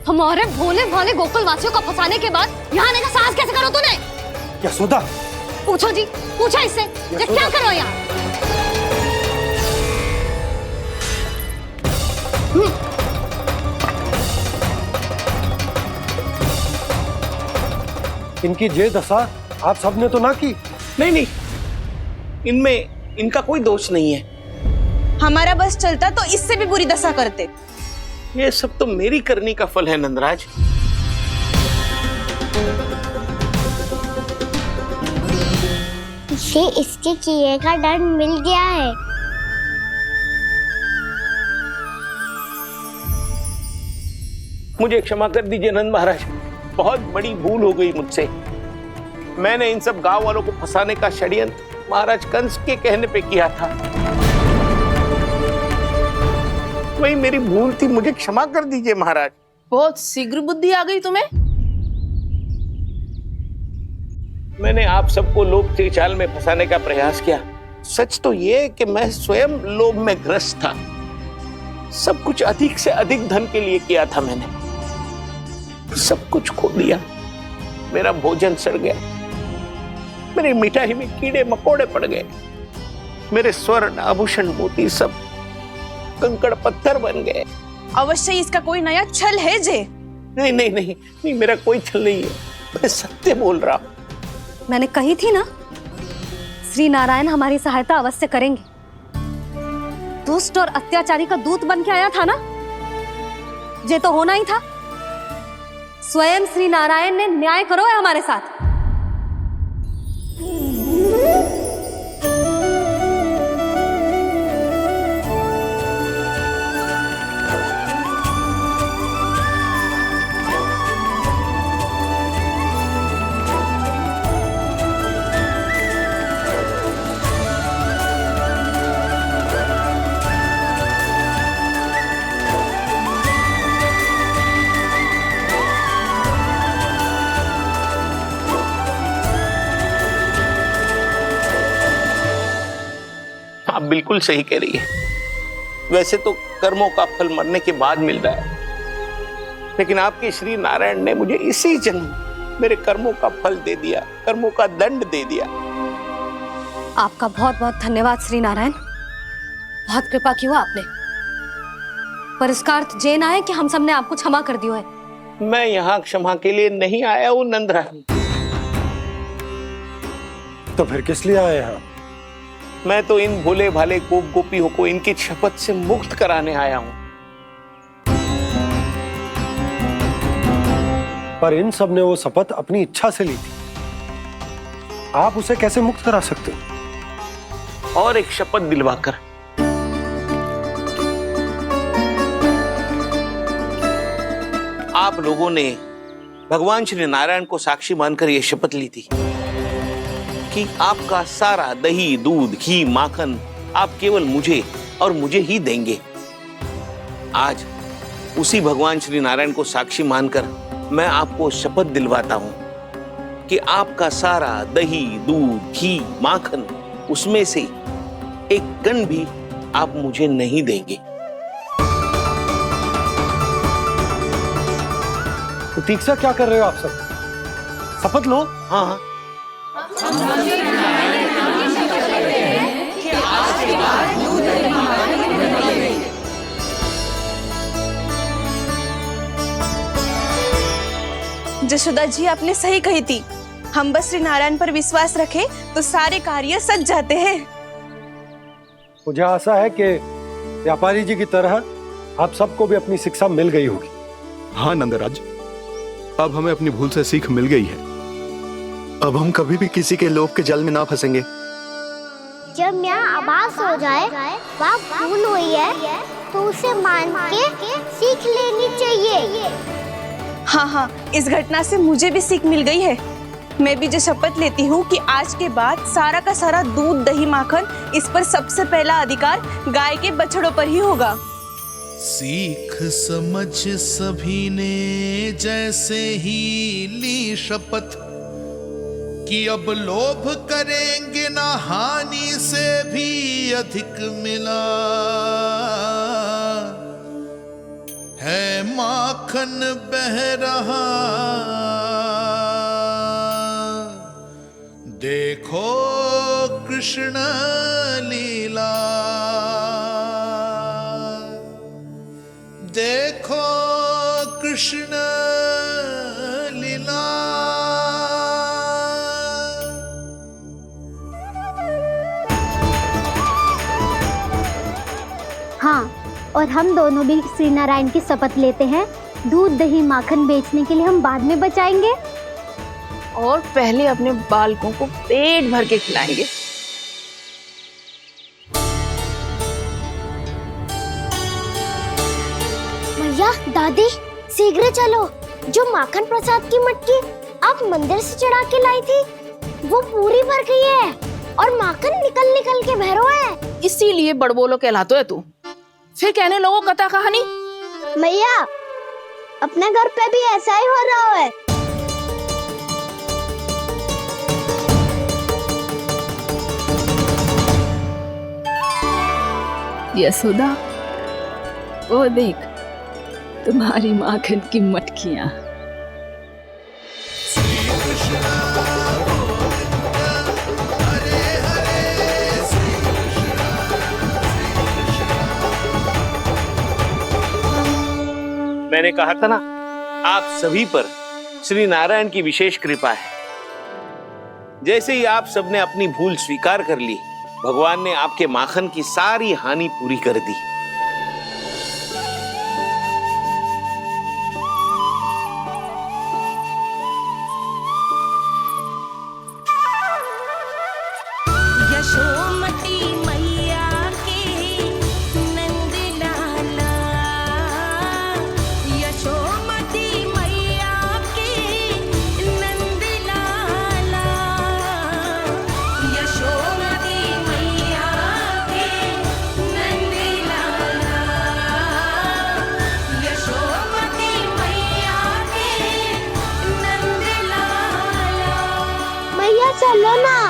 हमारे भोले भाले गोकुल वासियों को फंसाने के बाद यहाँ आने का साहस कैसे करो तूने? यशोदा! पूछो जी, पूछो इससे, ये क्या करो यहाँ? इनकी जे दशा आप सबने तो ना की? नहीं नहीं, इनमें इनका कोई दोष नहीं है। हमारा बस चलता तो इससे भी बुरी दशा करते। ये सब तो मेरी करनी का फल है नंदराज। इसे इसके किए का दंड मिल गया है। मुझे क्षमा कर दीजिए नंद महाराज, बहुत बड़ी भूल हो गई मुझसे। मैंने इन सब गांव वालों को फंसाने का षड्यंत्र महाराज कंस के कहने पे किया था। वही मेरी भूल थी, मुझे क्षमा कर दीजिए महाराज। बहुत शीघ्र बुद्धि आ गई तुम्हें। मैंने आप सबको लोभ के जाल में फंसाने का प्रयास किया। सच तो ये कि मैं स्वयं लोभ में ग्रस्त था। सब कुछ अधिक से अधिक धन के लिए किया था मैंने। सब कुछ खो दिया। मेरा भोजन सड़ गया, मेरी मिठाई में कीड़े मकोड़े पड़ गए, मेरे स्वर्ण आभूषण मोती सब कंकड़ पत्थर बन गए। अवश्य इसका कोई नया छल है जे। नहीं नहीं नहीं नहीं, मेरा कोई छल नहीं है, मैं सत्य बोल रहा हूं। मैंने कही थी ना, श्री नारायण हमारी सहायता अवश्य करेंगे। दुष्ट और अत्याचारी का दूत बन के आया था ना, ये तो होना ही था। स्वयं श्री नारायण ने न्याय करो है हमारे साथ। आप बिल्कुल सही कह रही है। वैसे तो कर्मों का फल मरने के बाद मिल रहा है, लेकिन आपके श्री नारायण ने मुझे इसी जन्म मेरे कर्मों का फल दे दिया, कर्मों का दंड दे दिया। आपका बहुत बहुत धन्यवाद श्री नारायण, बहुत कृपा की हो आपने। पर इसका अर्थ ये ना है कि हम सब ने आपको क्षमा कर दिया है। मैं यहाँ क्षमा के लिए नहीं आया हूँ नंदरानी। तो फिर किस लिए आए हैं? मैं तो इन भोले भाले गोप गोपियों को इनकी शपथ से मुक्त कराने आया हूं। पर इन सब ने वो शपथ अपनी इच्छा से ली थी। आप उसे कैसे मुक्त करा सकते हो? और एक शपथ दिलवाकर। आप लोगों ने भगवान श्री नारायण को साक्षी मानकर यह शपथ ली थी कि आपका सारा दही, दूध, घी, माखन आप केवल मुझे और मुझे ही देंगे। आज उसी भगवान श्री नारायण को साक्षी मानकर मैं आपको शपथ दिलवाता हूं कि आपका सारा दही, दूध, घी, माखन, उसमें से एक कण भी आप मुझे नहीं देंगे। प्रतीक्षा क्या कर रहे हो आप सब? शपथ लो। हाँ हाँ। जशोदा जी, आपने सही कही थी। हम बस श्री नारायण पर विश्वास रखें तो सारे कार्य सज जाते हैं। मुझे आशा है कि व्यापारी जी की तरह आप सबको भी अपनी शिक्षा मिल गई होगी। हाँ नंदराज, अब हमें अपनी भूल से सीख मिल गई है। अब हम कभी भी किसी के लोभ के जल में ना फंसेंगे। जब यहाँ आभास हो जाए वहाँ भूल हुई है तो उसे मान के सीख लेनी चाहिए। हाँ हाँ, इस घटना से मुझे भी सीख मिल गई है। मैं भी जो शपथ लेती हूँ कि आज के बाद सारा का सारा दूध, दही, माखन, इस पर सबसे पहला अधिकार गाय के बछड़ों पर ही होगा। सीख समझ सभी ने जैसे ही ली शपथ कि अब लोभ करेंगे ना हानि से भी अधिक मिला है, माखन बह रहा देखो कृष्ण लीला, देखो कृष्ण लीला। हाँ, और हम दोनों भी श्री नारायण की शपथ लेते हैं, दूध, दही, माखन बेचने के लिए हम बाद में बचाएंगे और पहले अपने बालकों को पेट भर के खिलाएंगे। भैया, दादी, शीघ्र चलो। जो माखन प्रसाद की मटकी आप मंदिर से चढ़ा के लाई थी वो पूरी भर गई है और माखन निकल निकल के बह रहा है। इसीलिए बड़बोलो कहलाते है तू। फिर कहने लोगों कथा कहानी। भैया, अपने घर पे भी ऐसा ही हो रहा है। यशोदा, वो देख तुम्हारी माखन की मटकियां। मैंने कहा था ना, आप सभी पर श्री नारायण की विशेष कृपा है। जैसे ही आप सबने अपनी भूल स्वीकार कर ली, भगवान ने आपके माखन की सारी हानि पूरी कर दी। यशोमती मैया के नंद लाला, यशोमती मैया के नंद लाला, यशोमती मैया के नंद लाला, यशोमती मैया के नंद लाला। मैया चलो ना।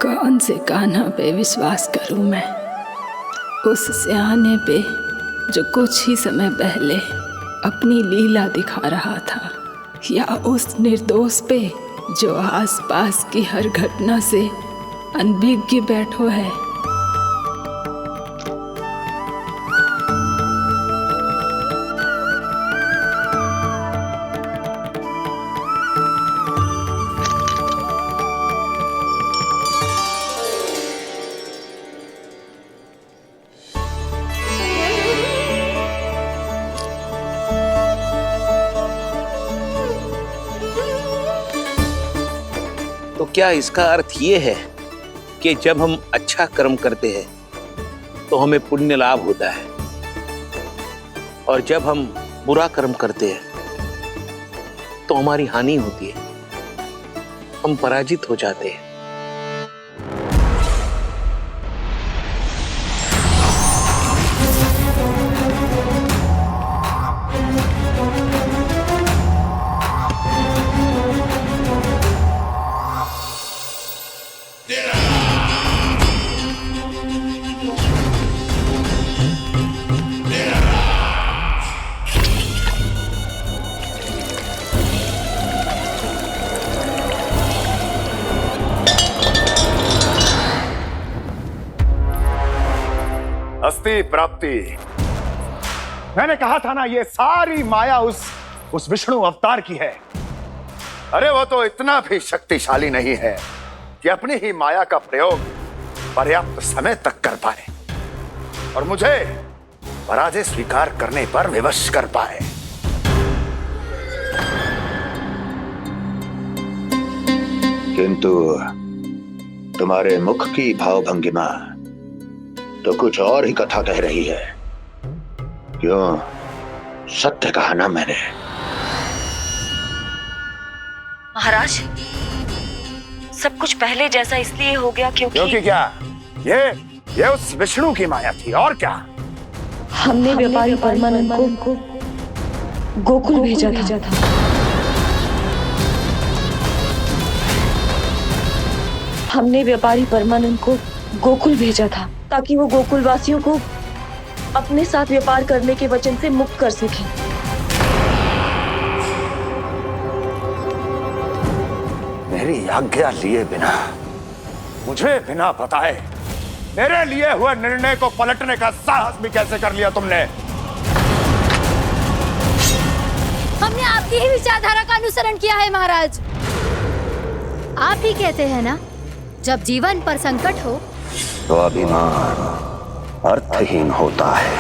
कौन से कान्हा पे विश्वास करूं मैं? उस सियाने पे जो कुछ ही समय पहले अपनी लीला दिखा रहा था, या उस निर्दोष पे जो आसपास की हर घटना से अनभिज्ञ बैठो है? तो क्या इसका अर्थ ये है कि जब हम अच्छा कर्म करते हैं तो हमें पुण्य लाभ होता है, और जब हम बुरा कर्म करते हैं तो हमारी हानि होती है, हम पराजित हो जाते हैं? अस्ति प्राप्ति। मैंने कहा था ना, ये सारी माया उस विष्णु अवतार की है। अरे वो तो इतना भी शक्तिशाली नहीं है कि अपनी ही माया का प्रयोग पर्याप्त समय तक कर पाए और मुझे पराजय स्वीकार करने पर विवश कर पाए। किंतु तुम्हारे मुख की भावभंगिमा तो कुछ और ही कथा कह रही है। क्यों? सत्य कहा ना मैंने। महाराज, सब कुछ पहले जैसा इसलिए हो गया क्योंकि क्या? ये उस विष्णु की माया थी, और क्या? हमने व्यापारी परमानंद को गोकुल भेजा था। हमने व्यापारी परमानंद को गोकुल भेजा था ताकि वो गोकुल वासियों को अपने साथ व्यापार करने के वचन से मुक्त कर सके। मेरी आज्ञा लिए बिना, मुझे बिना बताए मेरे लिए हुए निर्णय को पलटने का साहस भी कैसे कर लिया तुमने? हमने आपकी ही विचारधारा का अनुसरण किया है महाराज। आप ही कहते हैं ना, जब जीवन पर संकट हो तो अभिमान अर्थहीन होता है,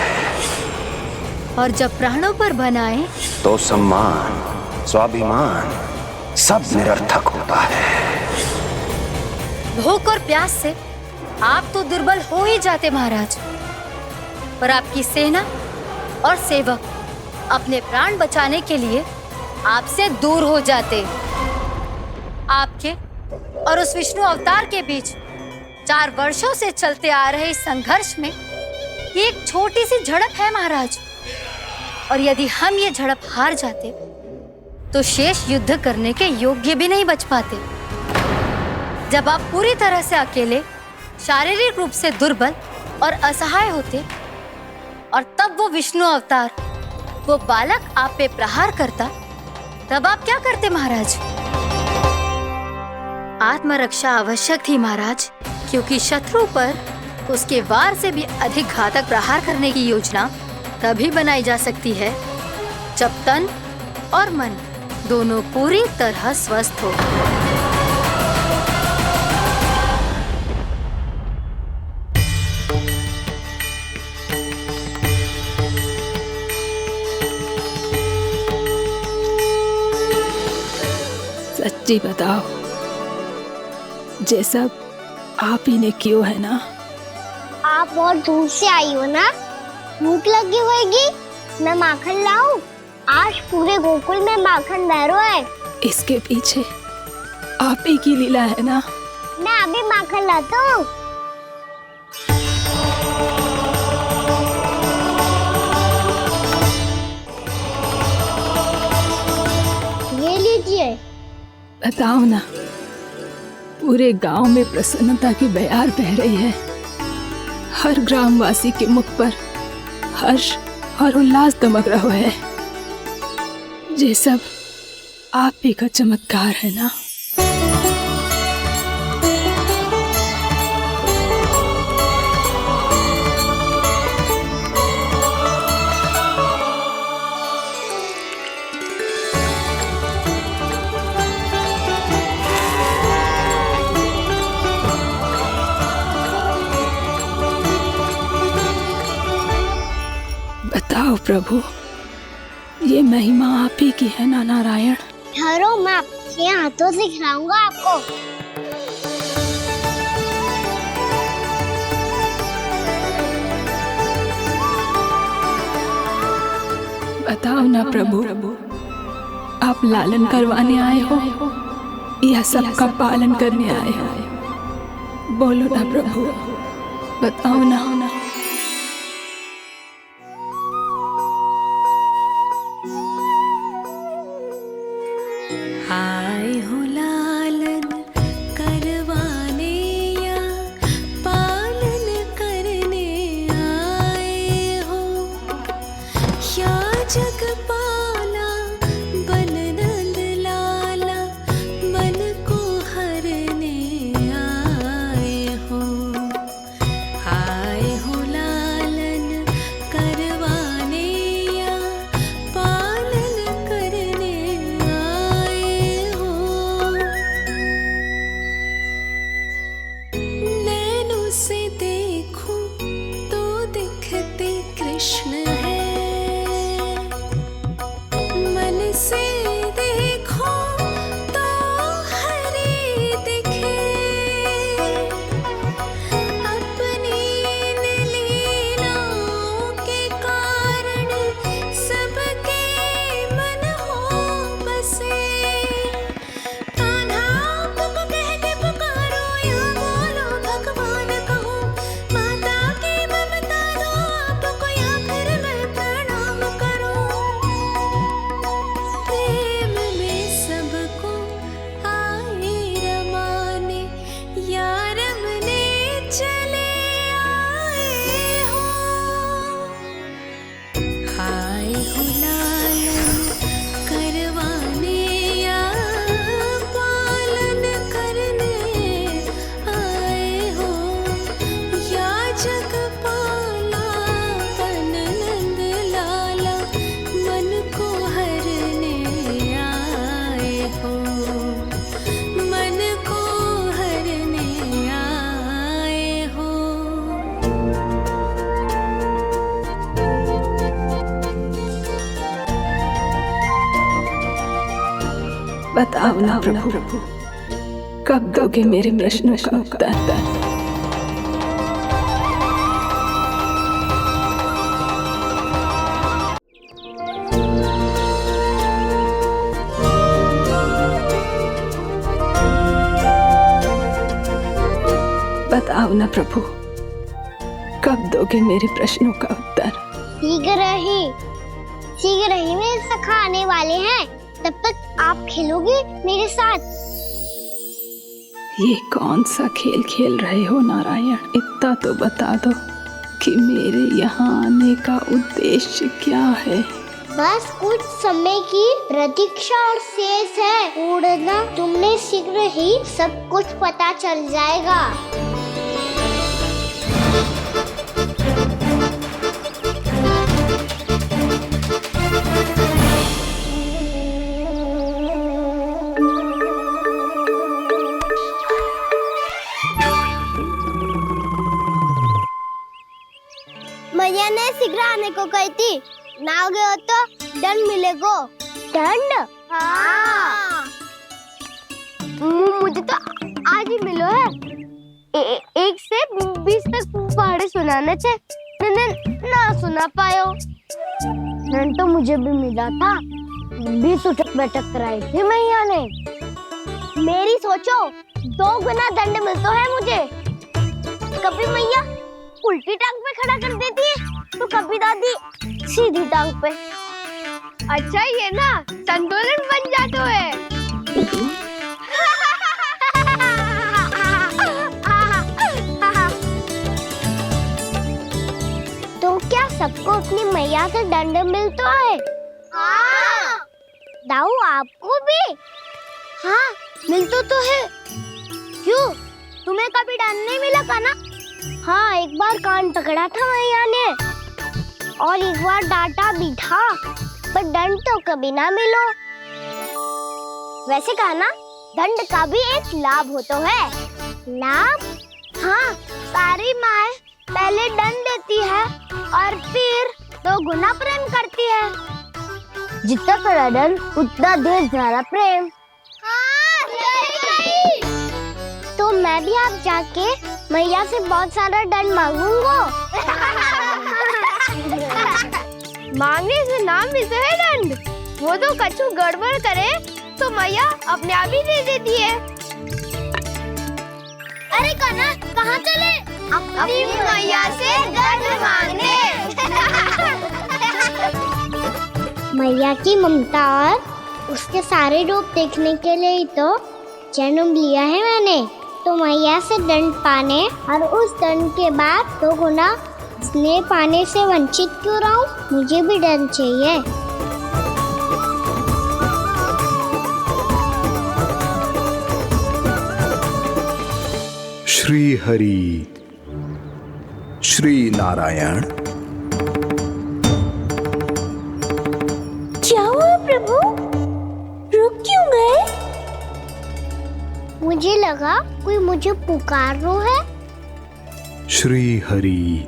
और जब प्राणों पर बनाए तो सम्मान स्वाभिमान सब निरर्थक होता है। भूख और प्यास से आप तो दुर्बल हो ही जाते महाराज, पर आपकी सेना और सेवक अपने प्राण बचाने के लिए आपसे दूर हो जाते। आपके और उस विष्णु अवतार के बीच 4 वर्षों से चलते आ रहे इस संघर्ष में ये एक छोटी सी झड़प है महाराज, और यदि हम ये झड़प हार जाते तो शेष युद्ध करने के योग्य भी नहीं बच पाते। जब आप पूरी तरह से अकेले, शारीरिक रूप से दुर्बल और असहाय होते, और तब वो विष्णु अवतार, वो बालक आप पे प्रहार करता, तब आप क्या करते महाराज? आत्मरक्षा आवश्यक थी महाराज, क्योंकि शत्रु पर उसके वार से भी अधिक घातक प्रहार करने की योजना तभी बनाई जा सकती है जब तन और मन दोनों पूरी तरह स्वस्थ हो। सच्ची बताओ, जैसा आप ही ने कियो है ना? आप बहुत दूर से आई हो ना, भूख लगी होगी, मैं माखन लाऊं? आज पूरे गोकुल में माखन बह रहा है। इसके पीछे आप ही की लीला है ना? मैं अभी माखन लाता हूँ। ये लीजिए। बताओ ना, पूरे गांव में प्रसन्नता की बयार बह रही है। हर ग्रामवासी के मुख पर हर्ष और उल्लास दमक रहा है। ये सब आप ही का चमत्कार है ना? बताओ प्रभु, ये महिमा आप ही की है ना नारायण? ठहरो, मैं आपके हाथों से खिलाऊंगा आपको। बताओ ना प्रभु, आप लालन करवाने आए हो या सबका पालन करने आए हो? बोलो ना प्रभु, बताओ ना। आए हो लालन करवाने या पालन करने आए हो, या जगपाला बन नंद लाला मन को हरने आए हो। आए हो लालन करवाने या पालन करने आए हो। नैनों से देखूं तो दिखते कृष्ण है, मन से देखो तो हरि दिखे। अपनी इन लीलाओं के कारण सबके मन हो बसे। कान्हा आपको कह के पुकारो या बोलो भगवान कहो, माता की ममता दो आपको या फिर मैं प्रणाम करूं। प्रेम में सबको आए रमाने या रमने चले आए हो। आए हो लालन करवाने या पालन करने आए हो, या जगपाला बन नंद लाला मन को हरने आए हो। मन को हरने आए हो। बताओ ना प्रभु, कब दोगे मेरे प्रश्नों का उत्तर? बताओ ना प्रभु, कब दोगे मेरे प्रश्नों का उत्तर? शीघ्र ही मेरे सखा आने वाले हैं, तब तक आप खेलोगे मेरे साथ। ये कौन सा खेल खेल रहे हो नारायण? इतना तो बता दो कि मेरे यहाँ आने का उद्देश्य क्या है? बस कुछ समय की प्रतीक्षा और शेष है। उड़ना तुमने शीघ्र ही सब कुछ पता चल जाएगा। मैया ने शीघ्र आने को कही थी, ना आ गए हो तो दंड मिलेगा। दंड? हाँ। मुझे तो आज ही मिलो है। 1 से 20 तक पहाड़े सुनाने थे, ना सुना पायो। दंड तो मुझे भी मिला था, 20 उठक बैठक कराई थी मैया ने। मेरी सोचो 2 गुना दंड मिलता है मुझे। कभी मैया उल्टी टांग पे खड़ा कर देती है तो कभी दादी सीधी टांग पे। अच्छा ये ना संतुलन बन जाता है। तो क्या सबको अपनी मैया से दंड मिलता है? हाँ। दाऊ आपको भी? हाँ मिलता तो है। क्यों, तुम्हें कभी दंड नहीं मिला था ना? हाँ, एक बार कान पकड़ा था मैया ने और एक बार डांटा भी था, पर दंड तो कभी ना मिलो। वैसे कहा ना, दंड का भी एक लाभ होता है। लाभ? हाँ, सारी माँ पहले दंड देती है और फिर 2 गुना प्रेम करती है। जितना बड़ा दंड उतना ढेर सारा प्रेम। हाँ, सही। तो मैं भी आप जाके मैया से बहुत सारा दंड मांगूंगा। मांगने से नाम मिलता है दंड। वो तो कछु गड़बड़ करे तो मैया अपने आप ही दे देती है। अरे कान्हा कहाँ चले? अपनी मैया से दंड मांगने। मैया की ममता और उसके सारे रूप देखने के लिए ही तो जन्म लिया है मैंने। तो मैया से दंड पाने और उस दंड के बाद तो गुना स्नेह पाने से वंचित क्यों रहूं? मुझे भी दंड चाहिए। श्री हरि श्री नारायण। क्या हुआ प्रभु? रुक क्यों गए? मुझे लगा कोई मुझे पुकार रहा है। श्री हरि।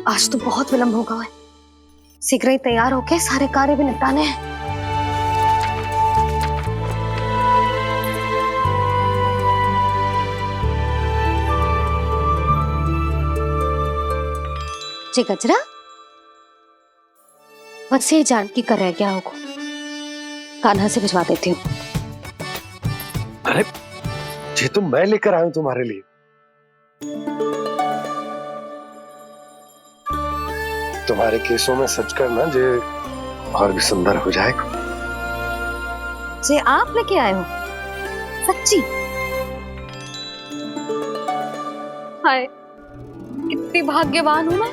आज तो बहुत विलंब होगा है। शीघ्र ही तैयार होके सारे कार्य भी निपटाने हैं। जी गजरा, बस ये जानकी कर रह गया होगा। कान्हा से भिजवा देती हूँ। अरे ये तो मैं लेकर आया हूं तुम्हारे लिए। तुम्हारे केसों में सच करना जे और भी सुंदर हो जाएगा। जे आप लेके आए हो? सच्ची? हाय, कितनी भाग्यवान हूं मैं।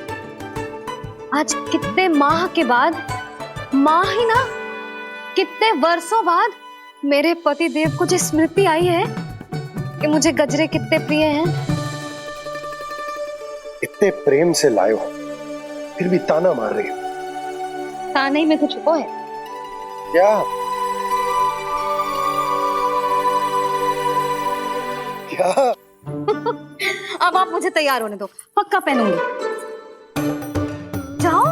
आज कितने माह के बाद, माह ही ना, कितने वर्षों बाद मेरे पति देव को जो स्मृति आई है कि मुझे गजरे कितने प्रिय हैं। इतने प्रेम से लाए हो, फिर भी ताना मार रही हो। ताने ही में कुछ छुपो है क्या? क्या? अब आप मुझे तैयार होने दो, पक्का पहनूंगी। जाओ।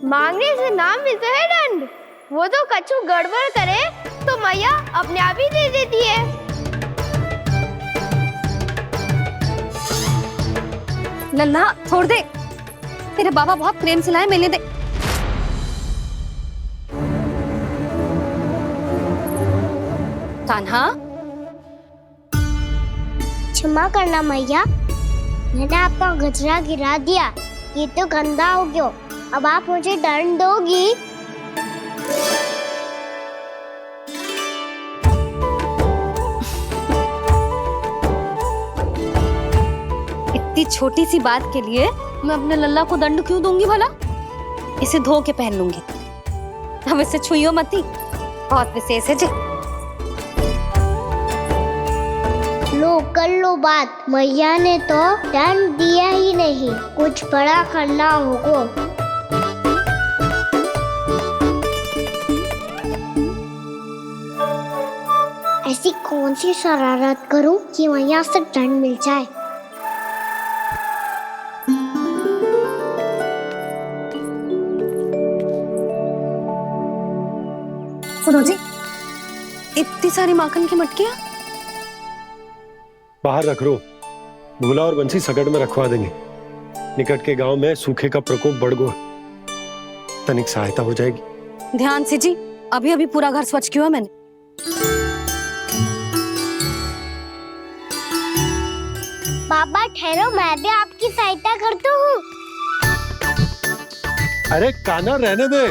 मांगने से नाम मिलता है दंड। वो तो कछु गड़बड़ करे तो मैया अपने आप ही दे देती है। लल्ला छोड़ दे, तेरे बाबा बहुत प्रेम से लाए, मिलने दे। कान्हा, क्षमा करना मैया, मैंने आपका गजरा गिरा दिया। ये तो गंदा हो गया। अब आप मुझे दंड दोगी? इतनी छोटी सी बात के लिए मैं अपने लल्ला को दंड क्यों दूंगी भला? इसे धो के पहन लूंगी। अब इसे छुइयो मती, बहुत विशेष है जी। लो कर लो बात, मैया ने तो दंड दिया ही नहीं, कुछ बड़ा करना होगा। ऐसी कौन सी शरारत करूं कि मैया से दंड मिल जाए? सुनो जी, इतनी सारी माखन की मटकियां बाहर रख रो, भूला और बंसी सगड़ में रखवा देंगे। निकट के गांव में सूखे का प्रकोप बढ़ गया, तनिक सहायता हो जाएगी। ध्यान से जी, अभी अभी पूरा घर स्वच्छ किया मैंने। बाबा ठहरो, मैं भी आपकी सहायता करता हूँ। अरे कान्हा रहने दे।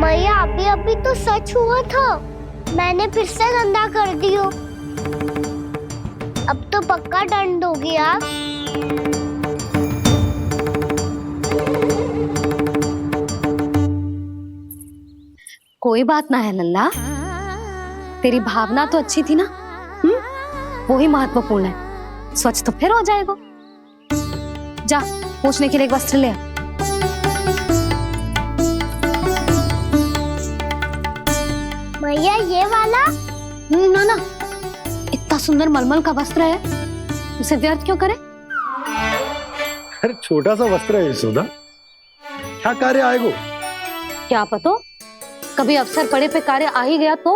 मैया अभी अभी तो सच हुआ था, मैंने फिर से गंदा कर दियो। अब तो पक्का दंड होगी आप। कोई बात ना है लल्ला, तेरी भावना तो अच्छी थी ना, वही महत्वपूर्ण है। स्वच्छ तो फिर हो जाएगा। जा पूछने के लिए एक वस्त्र ले आ। भैया ये वाला? ना ना, इतना सुंदर मलमल का वस्त्र है, उसे व्यर्थ क्यों करे? अरे छोटा सा वस्त्र है यशोदा, क्या कार्य आएगो? क्या पता, कभी अवसर पड़े पे कार्य आ ही गया तो।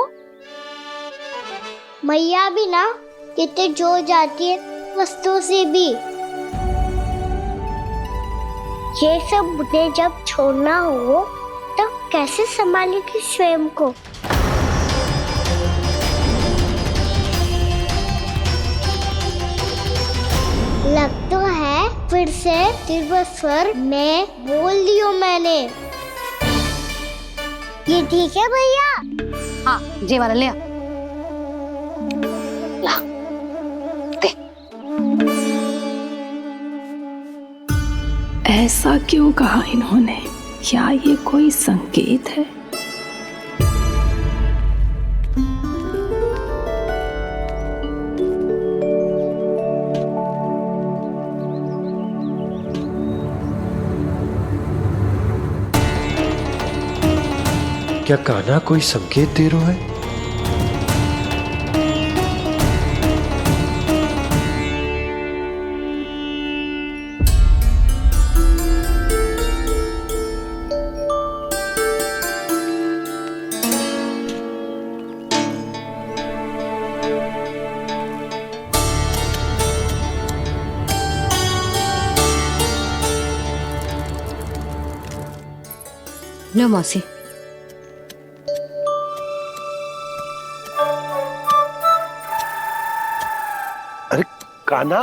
मैया भी ना कितने जो जाती है वस्तुओं से भी। ये सब मुझे जब छोड़ना हो तो कैसे संभालेगी स्वयं को? लग तो है फिर से तीव्र स्वर में बोल दियो मैंने। ये ठीक है भैया? हाँ, ये वाला ले आ। ला, दे। ऐसा क्यों कहा इन्होंने? क्या ये कोई संकेत है? क्या कान्हा कोई संकेत दे रहा है? लो मौसी। अरे कान्हा,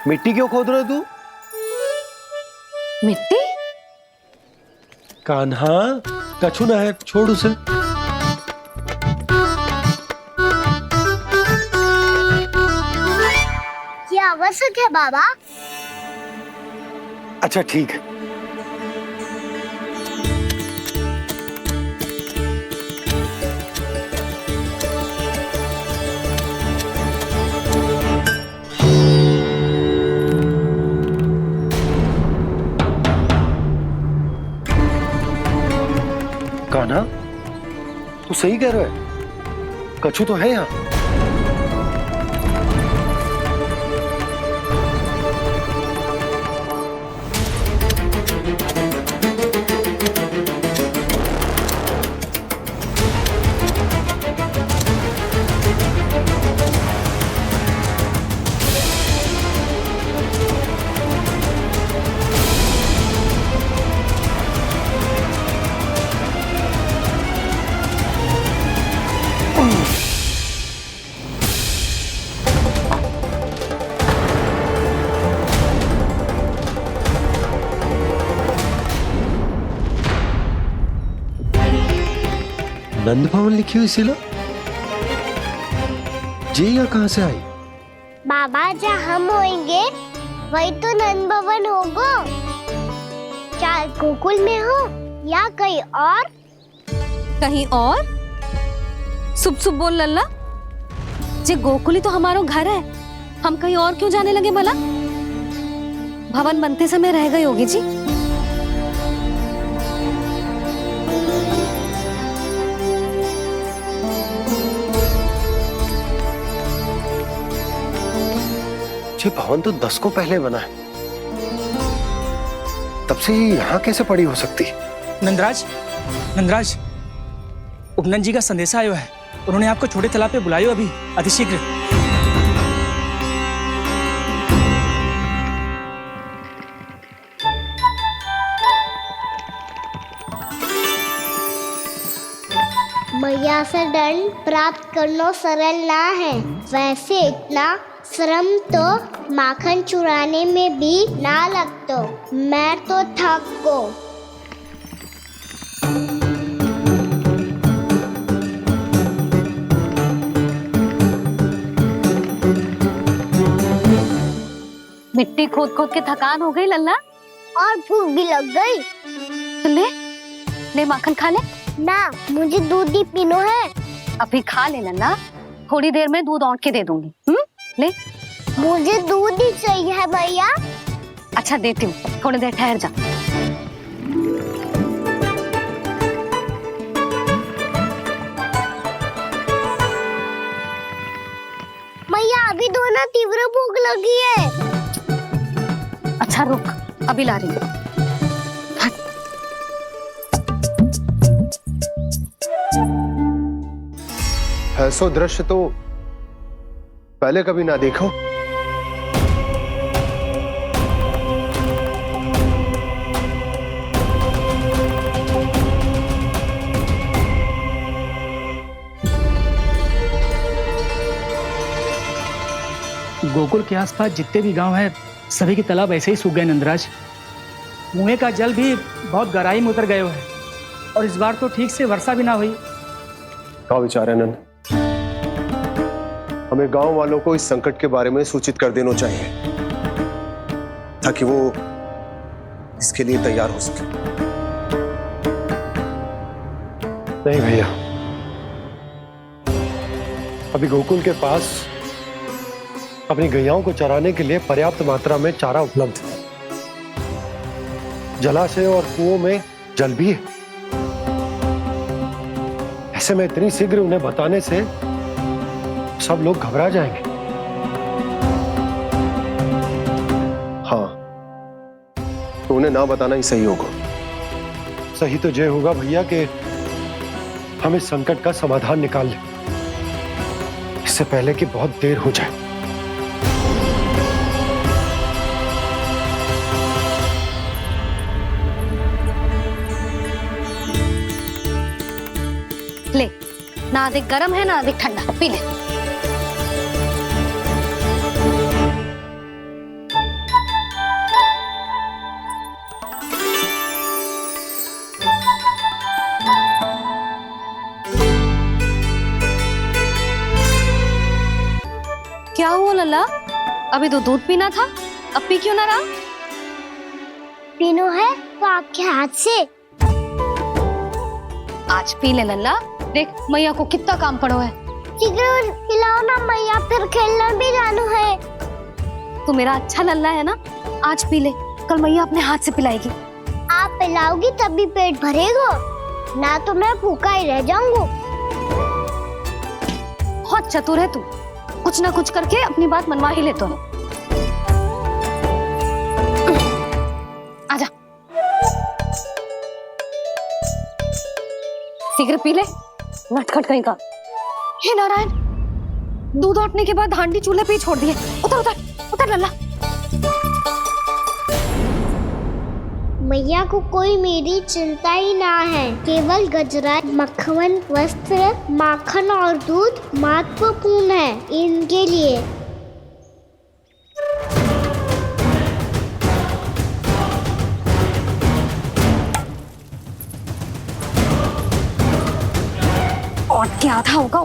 मिट्टी क्यों खोद रहे तू? मिट्टी? कान्हा, कछु ना है, छोड़ उसे। ये आवश्यक है बाबा। अच्छा ठीक है। कान्हा, तू सही कह रहा है, कछु तो है यहाँ। नंद भवन लिखी हुई सिला, जी यहाँ कहाँ से आई? बाबा जहाँ हम होंगे वही तो नंद भवन होगा। चाहे गोकुल में हो या कहीं और। कहीं और? सुब सुब बोल लल्ला, जे गोकुली तो हमारा घर है, हम कहीं और क्यों जाने लगे भला? भवन बनते समय रह गई होगी जी। ये भवन तो 10 को पहले बना है, तब से ये यहाँ कैसे पड़ी हो सकती? नंदराज, नंदराज, उपनंद जी का संदेशा आयो है, उन्होंने आपको छोटे तालाब पे बुलायो अभी अतिशीघ्र। मैया से दंड प्राप्त करना सरल ना है। वैसे इतना श्रम तो माखन चुराने में भी ना लगतो। मैं तो थक को। मिट्टी खोद खोद के थकान हो गई लल्ला, और भूख भी लग गई। तो ले माखन खा ले। ना, मुझे दूध ही पीना है। अभी खा ले लल्ला, थोड़ी देर में दूध औंट के दे दूंगी। ले। मुझे दूध ही चाहिए है भैया। अच्छा देती हूँ, थोड़ी देर ठहर जा। भैया अभी तो ना तीव्र भूख लगी है। अच्छा रुक, अभी ला रही हूँ। ऐसा दृश्य तो पहले कभी ना देखो। गोकुल के आसपास जितने भी गांव हैं सभी के तालाब ऐसे ही सूख गए नंदराज। कुएं का जल भी बहुत गहराई में उतर गए है और इस बार तो ठीक से वर्षा भी ना हुई। क्या विचार है नंद? हमें गांव वालों को इस संकट के बारे में सूचित कर देना चाहिए ताकि वो इसके लिए तैयार हो सके। नहीं भैया, अभी गोकुल के पास अपनी गैयाओं को चराने के लिए पर्याप्त मात्रा में चारा उपलब्ध है। जलाशय और कुओं में जल भी है। ऐसे में इतनी शीघ्र उन्हें बताने से सब लोग घबरा जाएंगे। हाँ, तो उन्हें ना बताना ही सही होगा। सही तो यह होगा भैया कि हम इस संकट का समाधान निकाल लें, इससे पहले कि बहुत देर हो जाए। ले, ना अधिक गर्म है ना अधिक ठंडा, पी ले। क्या हुआ लल्ला? अभी तो दूध पीना था, अब पी क्यों ना रहा? पीनो है तो आपके हाथ से। आज पी ले लल्ला, देख मैया को कितना काम पड़ो है। शीघ्र पिलाओ ना मैया, फिर खेलने भी जाना है। तू मेरा अच्छा लल्ला है ना, आज पी ले, कल मैया अपने हाथ से पिलाएगी। आप पिलाओगी तभी पेट भरेगा, ना तो मैं भूखा ही रह जाऊंगा। बहुत चतुर है तू, कुछ ना कुछ करके अपनी बात मनवा ही लेता है। आजा, शीघ्र पी ले, नटखट कहीं का। हे नारायण, दूध औटने के बाद हांडी चूल्हे पे ही छोड़ दिए। उतर उतर उतर लल्ला। मैया को कोई मेरी चिंता ही ना है। केवल गजरा, मक्खन, वस्त्र, माखन और दूध महत्वपूर्ण है इनके लिए। और क्या था होगा?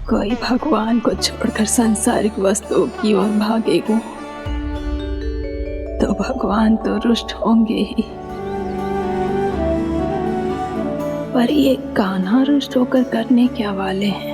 कोई भगवान को छोड़कर सांसारिक वस्तुओं की ओर भागेगा तो भगवान तो रुष्ट होंगे ही, पर ये कान्हा रुष्ट होकर करने क्या वाले हैं?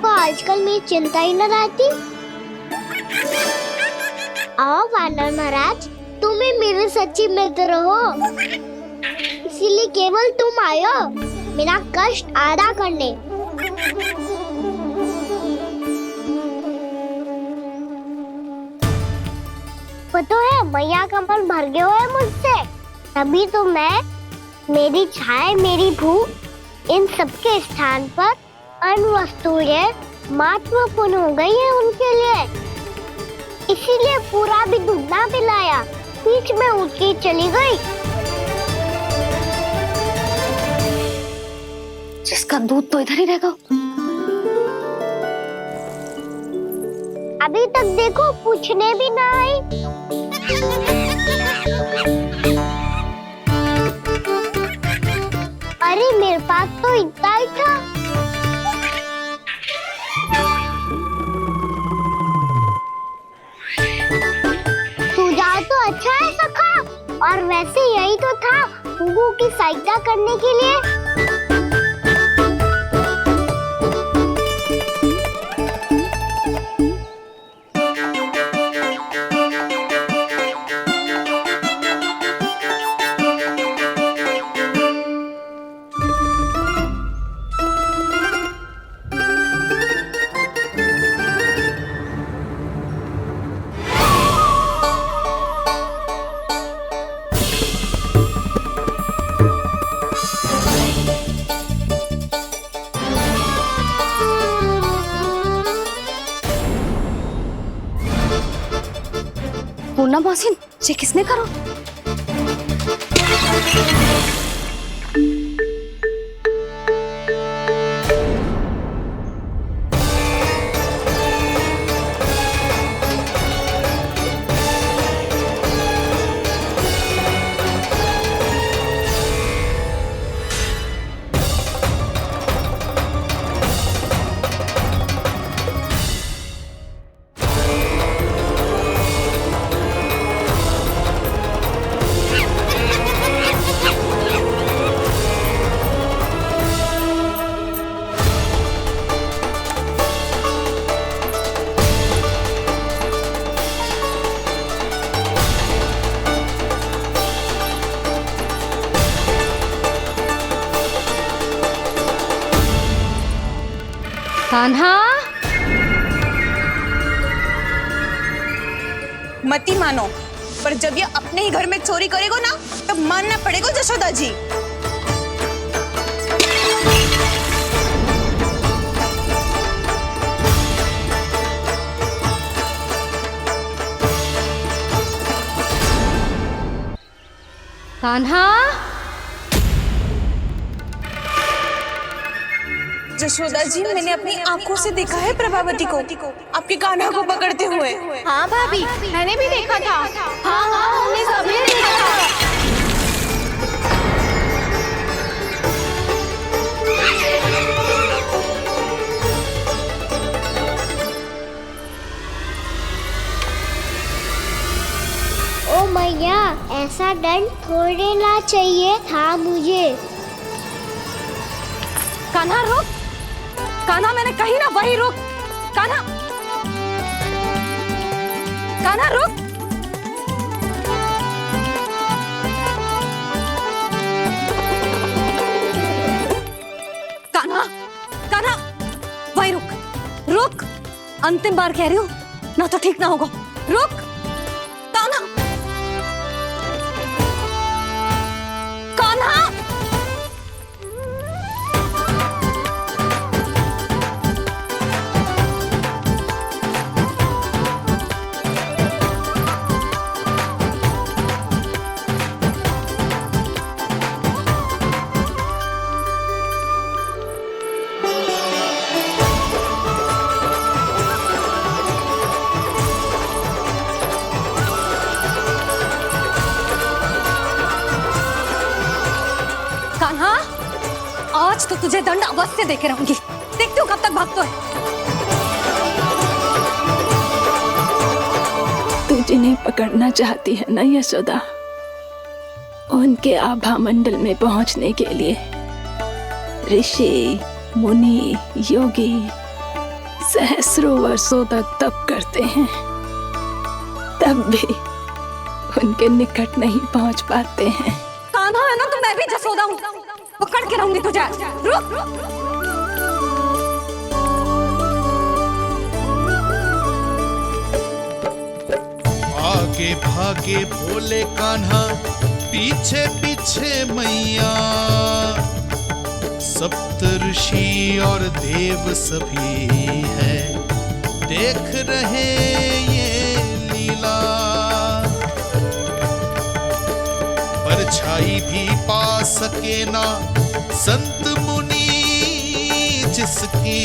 को आजकल मेरी चिंता ही न रहती। आओ वानर महाराज, तुम ही मेरे सच्ची मित्र हो, इसीलिए केवल तुम आयो मेरा कष्ट आधा करने। पता है मैया का मन भर गया है मुझसे, तभी तो मैं, मेरी छाया, मेरी भूख, इन सबके स्थान पर अन्य वस्तुएं महत्वपूर्ण हो गई है उनके लिए। इसीलिए पूरा भी दूध ना पिलाया, बीच में उठ के चली गई। जिसका दूध तो इधर ही रहेगा। अभी तक देखो पूछने भी ना आई। अरे मेरे पास तो इतना ही था। सुझाव तो अच्छा है सखा, और वैसे यही तो था गुगू की सहायता करने के लिए। पूर्णा मौसी, ये किसने करो? कान्हा, मती मानो, पर जब ये अपने ही घर में चोरी करेगा ना, तब मानना पड़ेगा जशोदा जी। कान्हा, जशोदा जी, मैंने अपनी आंखों से देखा है प्रभावती को आपके कान्हा को पकड़ते हुए। हाँ भाभी, मैंने भी देखा था। हाँ हाँ, हमने सभी देखा था। ओ मैया, ऐसा दंड थोड़े ना चाहिए था मुझे। कान्हा रुक, कान्हा, मैंने कही ना वही रुक। कान्हा, कान्हा रुक। कान्हा, कान्हा, वही रुक, रुक। अंतिम बार कह रही हूँ, ना तो ठीक ना होगा। रुक कान्हा, कान्हा। आज तो तुझे दंड अवश्य देके रहूंगी। देखती हूँ कब तक भागता है। तू जिन्हें पकड़ना चाहती है ना यशोदा, उनके आभा मंडल में पहुंचने के लिए ऋषि, मुनि, योगी सहस्रों वर्षों तक तप करते हैं, तब भी उनके निकट नहीं पहुंच पाते हैं। कान्हा है ना, तो मैं भी जसोदा हूँ, पकड़ के रहूंगी तुझे। रुक। आगे भागे भोले कान्हा, पीछे पीछे मैया, सप्तऋषि और देव सभी है देख रहे ये लीला। परछाई भी पा सके ना संत मुनि जिसकी,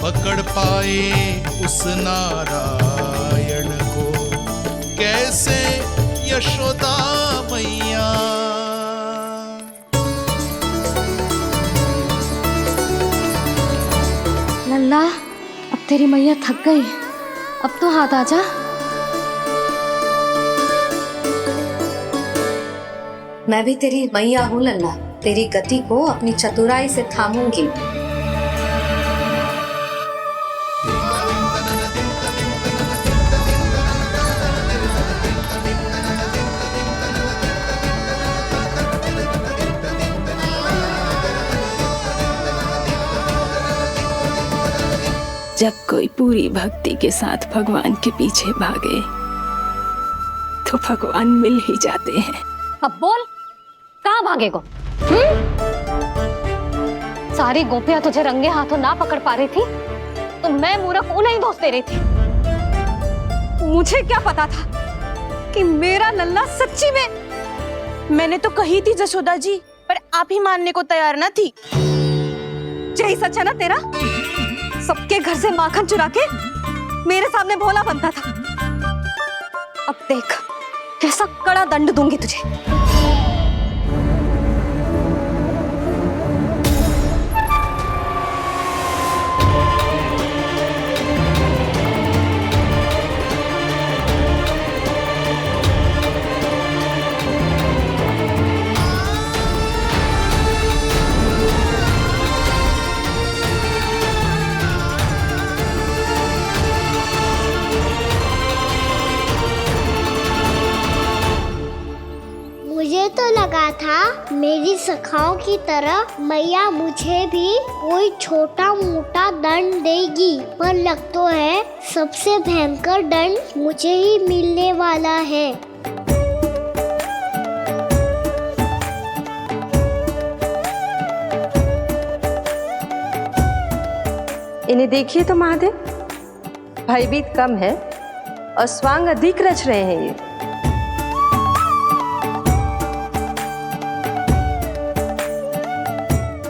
पकड़ पाए उस नारायण को कैसे यशोदा मैया। लल्ला, अब तेरी मैया थक गई, अब तो हाथ आजा। मैं भी तेरी मैया हूँ लल्ला, तेरी गति को अपनी चतुराई से थामूंगी। जब कोई पूरी भक्ति के साथ भगवान के पीछे भागे तो भगवान मिल ही जाते हैं। अब बोल, कहाँ भागेगो? सारी गोपियां तुझे रंगे हाथों ना पकड़ पा रही थी, तो मैं मूर्ख उन्हें ही दोष दे रही थी। मुझे क्या पता था कि मेरा लल्ला सच्ची में। मैंने तो कही थी जसोदा जी, पर आप ही मानने को तैयार ना थी। यही सच है ना तेरा? सबके घर से माखन चुरा के मेरे सामने भोला बनता था। अब देख कैसा कड़ा दंड दूंगी तुझे। मुझे तो लगा था मेरी सखाओं की तरह मैया मुझे भी कोई छोटा मोटा दंड देगी, पर लग तो है सबसे भयंकर दंड मुझे ही मिलने वाला है। इन्हें देखिए तो महादेव, भयभीत कम है और स्वांग अधिक रच रहे हैं ये।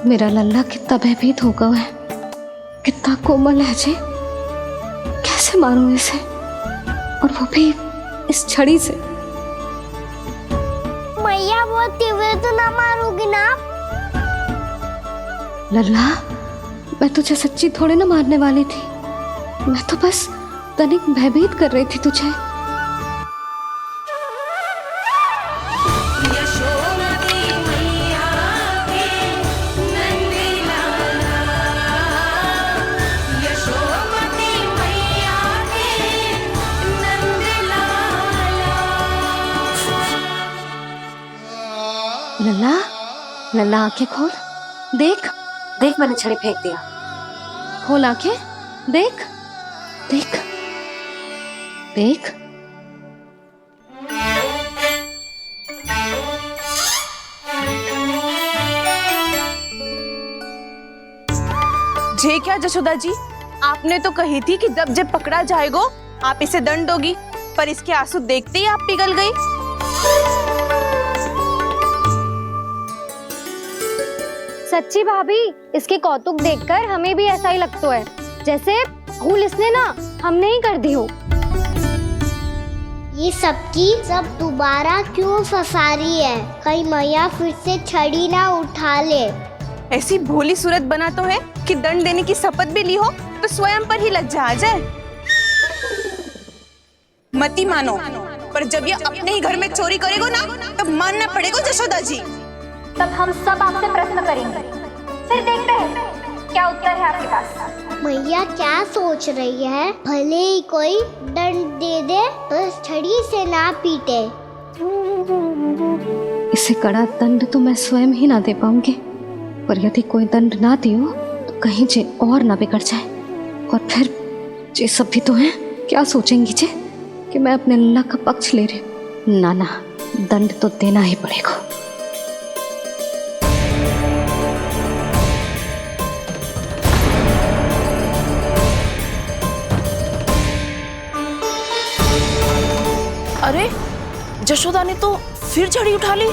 मेरा लल्ला कितना भयभीत होगा है, कितना कोमल है जी। कैसे मारूं इसे, और वो भी इस छड़ी से। मैया बहुत तीव्र तो ना मारोगी ना? लल्ला, मैं तुझे सच्ची थोड़े ना मारने वाली थी, मैं तो बस तनिक भयभीत कर रही थी तुझे। लल्ला, लल्ला आंखें खोल, देख देख मैंने छड़ी फेंक दिया। खोल आंखें, देख देख देख। जे क्या जसोदा जी, आपने तो कही थी कि जब जब पकड़ा जाएगा आप इसे दंड दोगी, पर इसके आंसू देखते ही आप पिघल गई। सच्ची भाभी, इसके कौतुक देखकर हमें भी ऐसा ही लगता है, जैसे भूल इसने ना हमने ही कर दी हो। ये सबकी सब दोबारा क्यों फंसा रही है? कहीं मैया फिर से छड़ी ना उठा ले। ऐसी भोली सूरत बना तो है कि दंड देने की शपथ भी ली हो तो स्वयं पर ही लग जा जाए। मती मानो, पर जब ये अपने ही घर में चोरी करेगा ना, तब मानना पड़ेगा जसोदा जी। तब हम सब आपसे प्रश्न करेंगे, फिर देखते हैं क्या उत्तर है आपके पास? मैया क्या सोच रही है? भले ही कोई दंड दे दे, बस छड़ी से ना पीटे। इसे कड़ा दंड तो मैं स्वयं ही ना दे पाऊंगी, पर यदि कोई दंड ना दियो तो कहीं जे और ना बिगड़ जाए, और फिर जे सब भी तो हैं, क्या सोचेंगी जे कि मैं अपने लल्ला का पक्ष ले रही हूँ। ना ना, दंड तो देना ही पड़ेगा। अरे, जशोदा ने तो फिर छड़ी उठा ली।